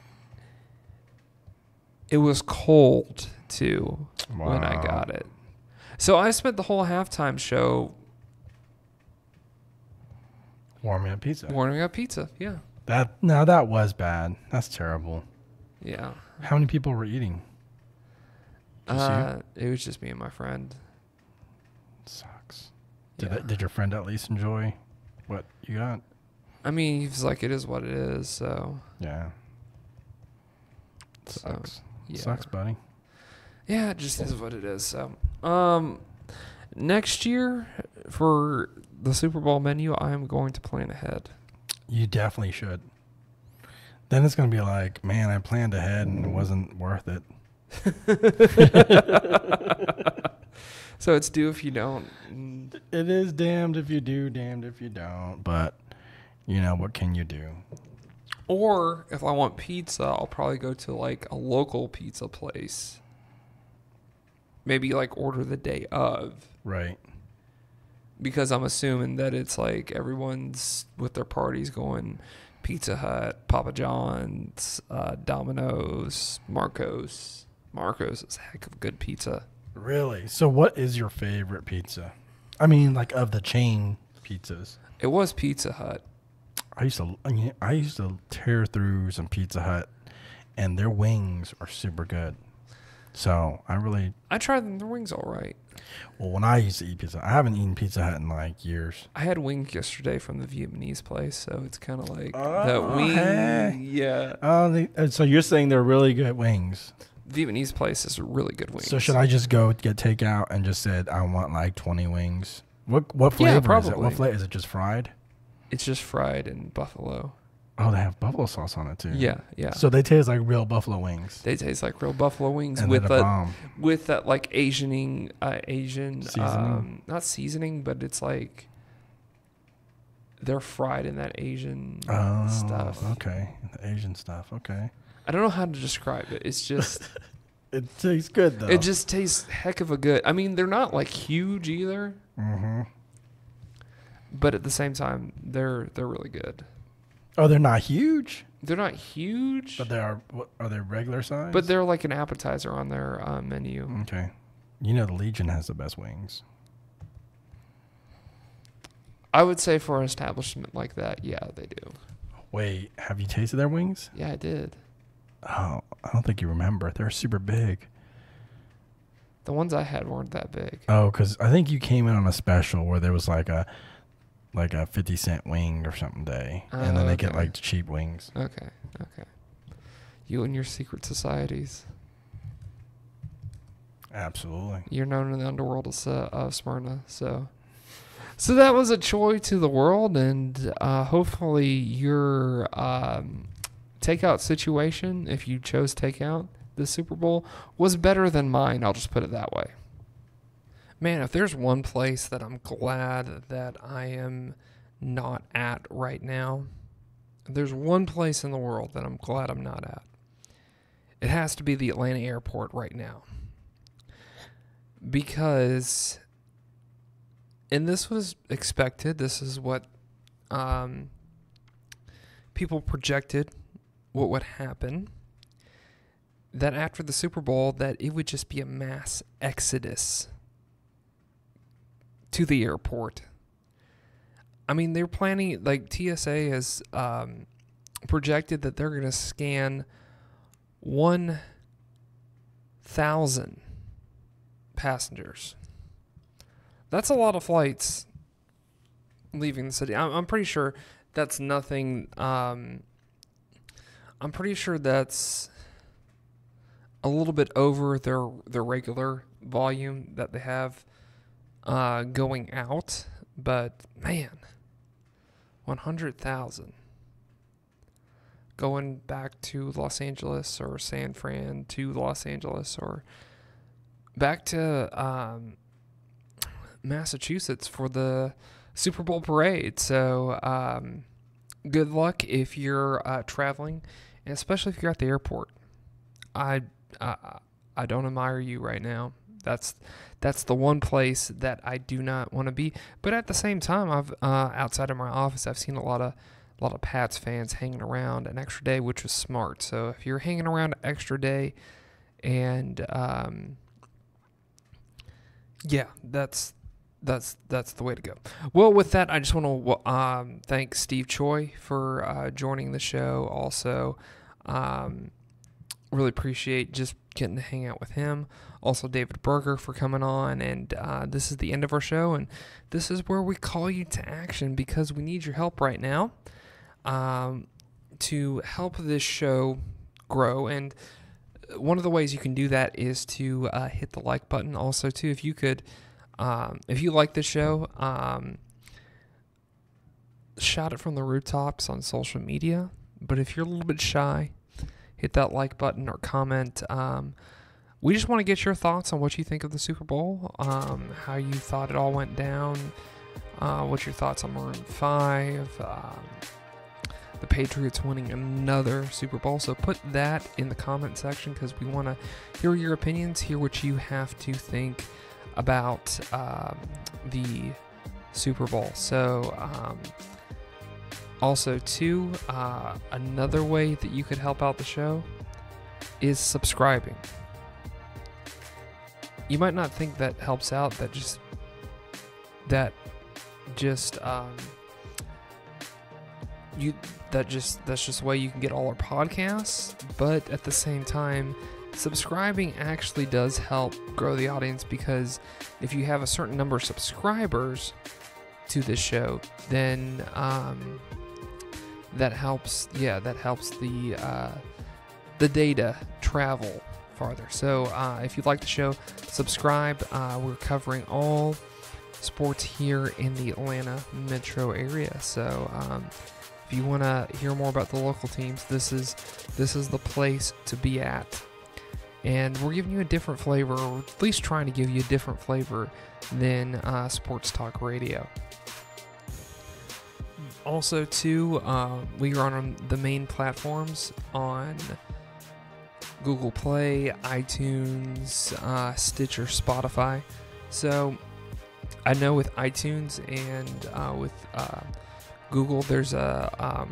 it was cold, too, when I got it. So I spent the whole halftime show warming up pizza. Yeah. That was bad. That's terrible. Yeah. How many people were eating? It was just me and my friend. Sucks. Did your friend at least enjoy what you got? I mean, he was like, it is what it is, so. Yeah. Sucks. So, yeah. Sucks, buddy. Yeah, it just is what it is. So, next year for the Super Bowl menu, I am going to plan ahead. You definitely should. Then it's going to be like, man, I planned ahead and it wasn't worth it. So it's do if you don't. It is damned if you do, damned if you don't. But, you know, what can you do? Or if I want pizza, I'll probably go to like a local pizza place. Maybe like order the day of. Right. Because I'm assuming that it's like everyone's with their parties going Pizza Hut, Papa John's, Domino's, Marco's. Marco's is a heck of good pizza. Really? So what is your favorite pizza? I mean, like of the chain pizzas. It was Pizza Hut. I used to tear through some Pizza Hut, and their wings are super good. So I tried their wings all right. Well, when I used to eat pizza, I haven't eaten Pizza Hut in like years. I had wings yesterday from the Vietnamese place, so it's kind of like that wing. Hey. Yeah. So you're saying they're really good wings? Vietnamese place is really good wings. So should I just go get takeout and just said I want like 20 wings? What flavor is it? What flavor is it? Just fried? It's just fried in buffalo. Oh, they have buffalo sauce on it too. Yeah, yeah. So they taste like real buffalo wings. They taste like real buffalo wings And with that like Asian seasoning. not seasoning, but it's like they're fried in that Asian stuff. Okay, the Asian stuff. Okay. I don't know how to describe it. It's just It tastes good though. it just tastes heck of a good. I mean, they're not like huge either. Mm-hmm. But at the same time, they're really good. Oh, they're not huge. They're not huge, But they are. Are they regular size? but they're like an appetizer on their menu. Okay. You know the Legion has the best wings. I would say for an establishment like that, yeah, they do. Wait, have you tasted their wings? Yeah, I did. Oh, I don't think you remember. They're super big. The ones I had weren't that big. Oh, because I think you came in on a special where there was like a 50-cent wing or something day, and then they get Okay. like cheap wings. Okay. You and your secret societies. Absolutely. You're known in the underworld of Smyrna. So that was a Choy to the world, and hopefully your takeout situation, if you chose takeout this Super Bowl, was better than mine. I'll just put it that way. Man, if there's one place that I'm glad that I am not at right now, if there's one place in the world that I'm glad I'm not at, it has to be the Atlanta airport right now. Because, and this was expected, this is what people projected what would happen, that after the Super Bowl, that it would just be a mass exodus to the airport. I mean, they're planning, like TSA has projected that they're going to scan 1,000 passengers. That's a lot of flights leaving the city. I'm pretty sure that's nothing. I'm pretty sure that's a little bit over their regular volume that they have going out, but man, 100,000 going back to Los Angeles or San Fran to Los Angeles or back to Massachusetts for the Super Bowl parade. So good luck if you're traveling and especially if you're at the airport. I don't admire you right now. That's the one place that I do not want to be. But at the same time, I've outside of my office, I've seen a lot of Pats fans hanging around an extra day, which was smart. So if you're hanging around an extra day, and yeah, that's the way to go. Well, with that, I just want to thank Steve Choy for joining the show. Also, really appreciate just getting to hang out with him. Also, David Berger for coming on. And this is the end of our show, and this is where we call you to action because we need your help right now to help this show grow. And one of the ways you can do that is to hit the like button. Also, too, if you could, if you like this show, shout it from the rooftops on social media. But if you're a little bit shy, hit that like button or comment. We just want to get your thoughts on what you think of the Super Bowl, how you thought it all went down, what's your thoughts on Maroon 5, the Patriots winning another Super Bowl. So put that in the comment section because we want to hear your opinions, hear what you have to think about the Super Bowl. So also, too, another way that you could help out the show is subscribing. You might not think that helps out, that's just a way you can get all our podcasts, but at the same time, subscribing actually does help grow the audience because if you have a certain number of subscribers to this show, then that helps the data travel farther. So if you like the show, subscribe. We're covering all sports here in the Atlanta metro area. So if you want to hear more about the local teams, this is the place to be at. And we're giving you a different flavor, or at least trying to give you a different flavor than sports talk radio. Also, too, we are on the main platforms on Google Play, iTunes, Stitcher, Spotify. So I know with iTunes and with Google, there's a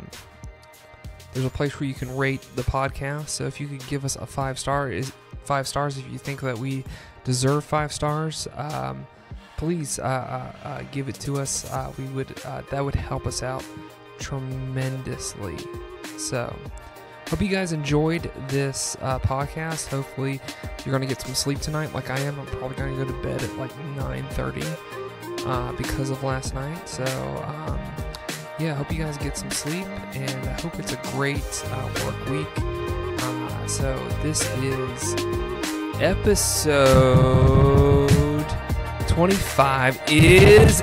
place where you can rate the podcast. So if you could give us a 5 stars if you think that we deserve 5 stars, please give it to us. That would help us out tremendously. So hope you guys enjoyed this podcast. Hopefully you're going to get some sleep tonight like I am. I'm probably going to go to bed at like 9:30 because of last night. So yeah, I hope you guys get some sleep, and I hope it's a great work week. So this is episode 25 is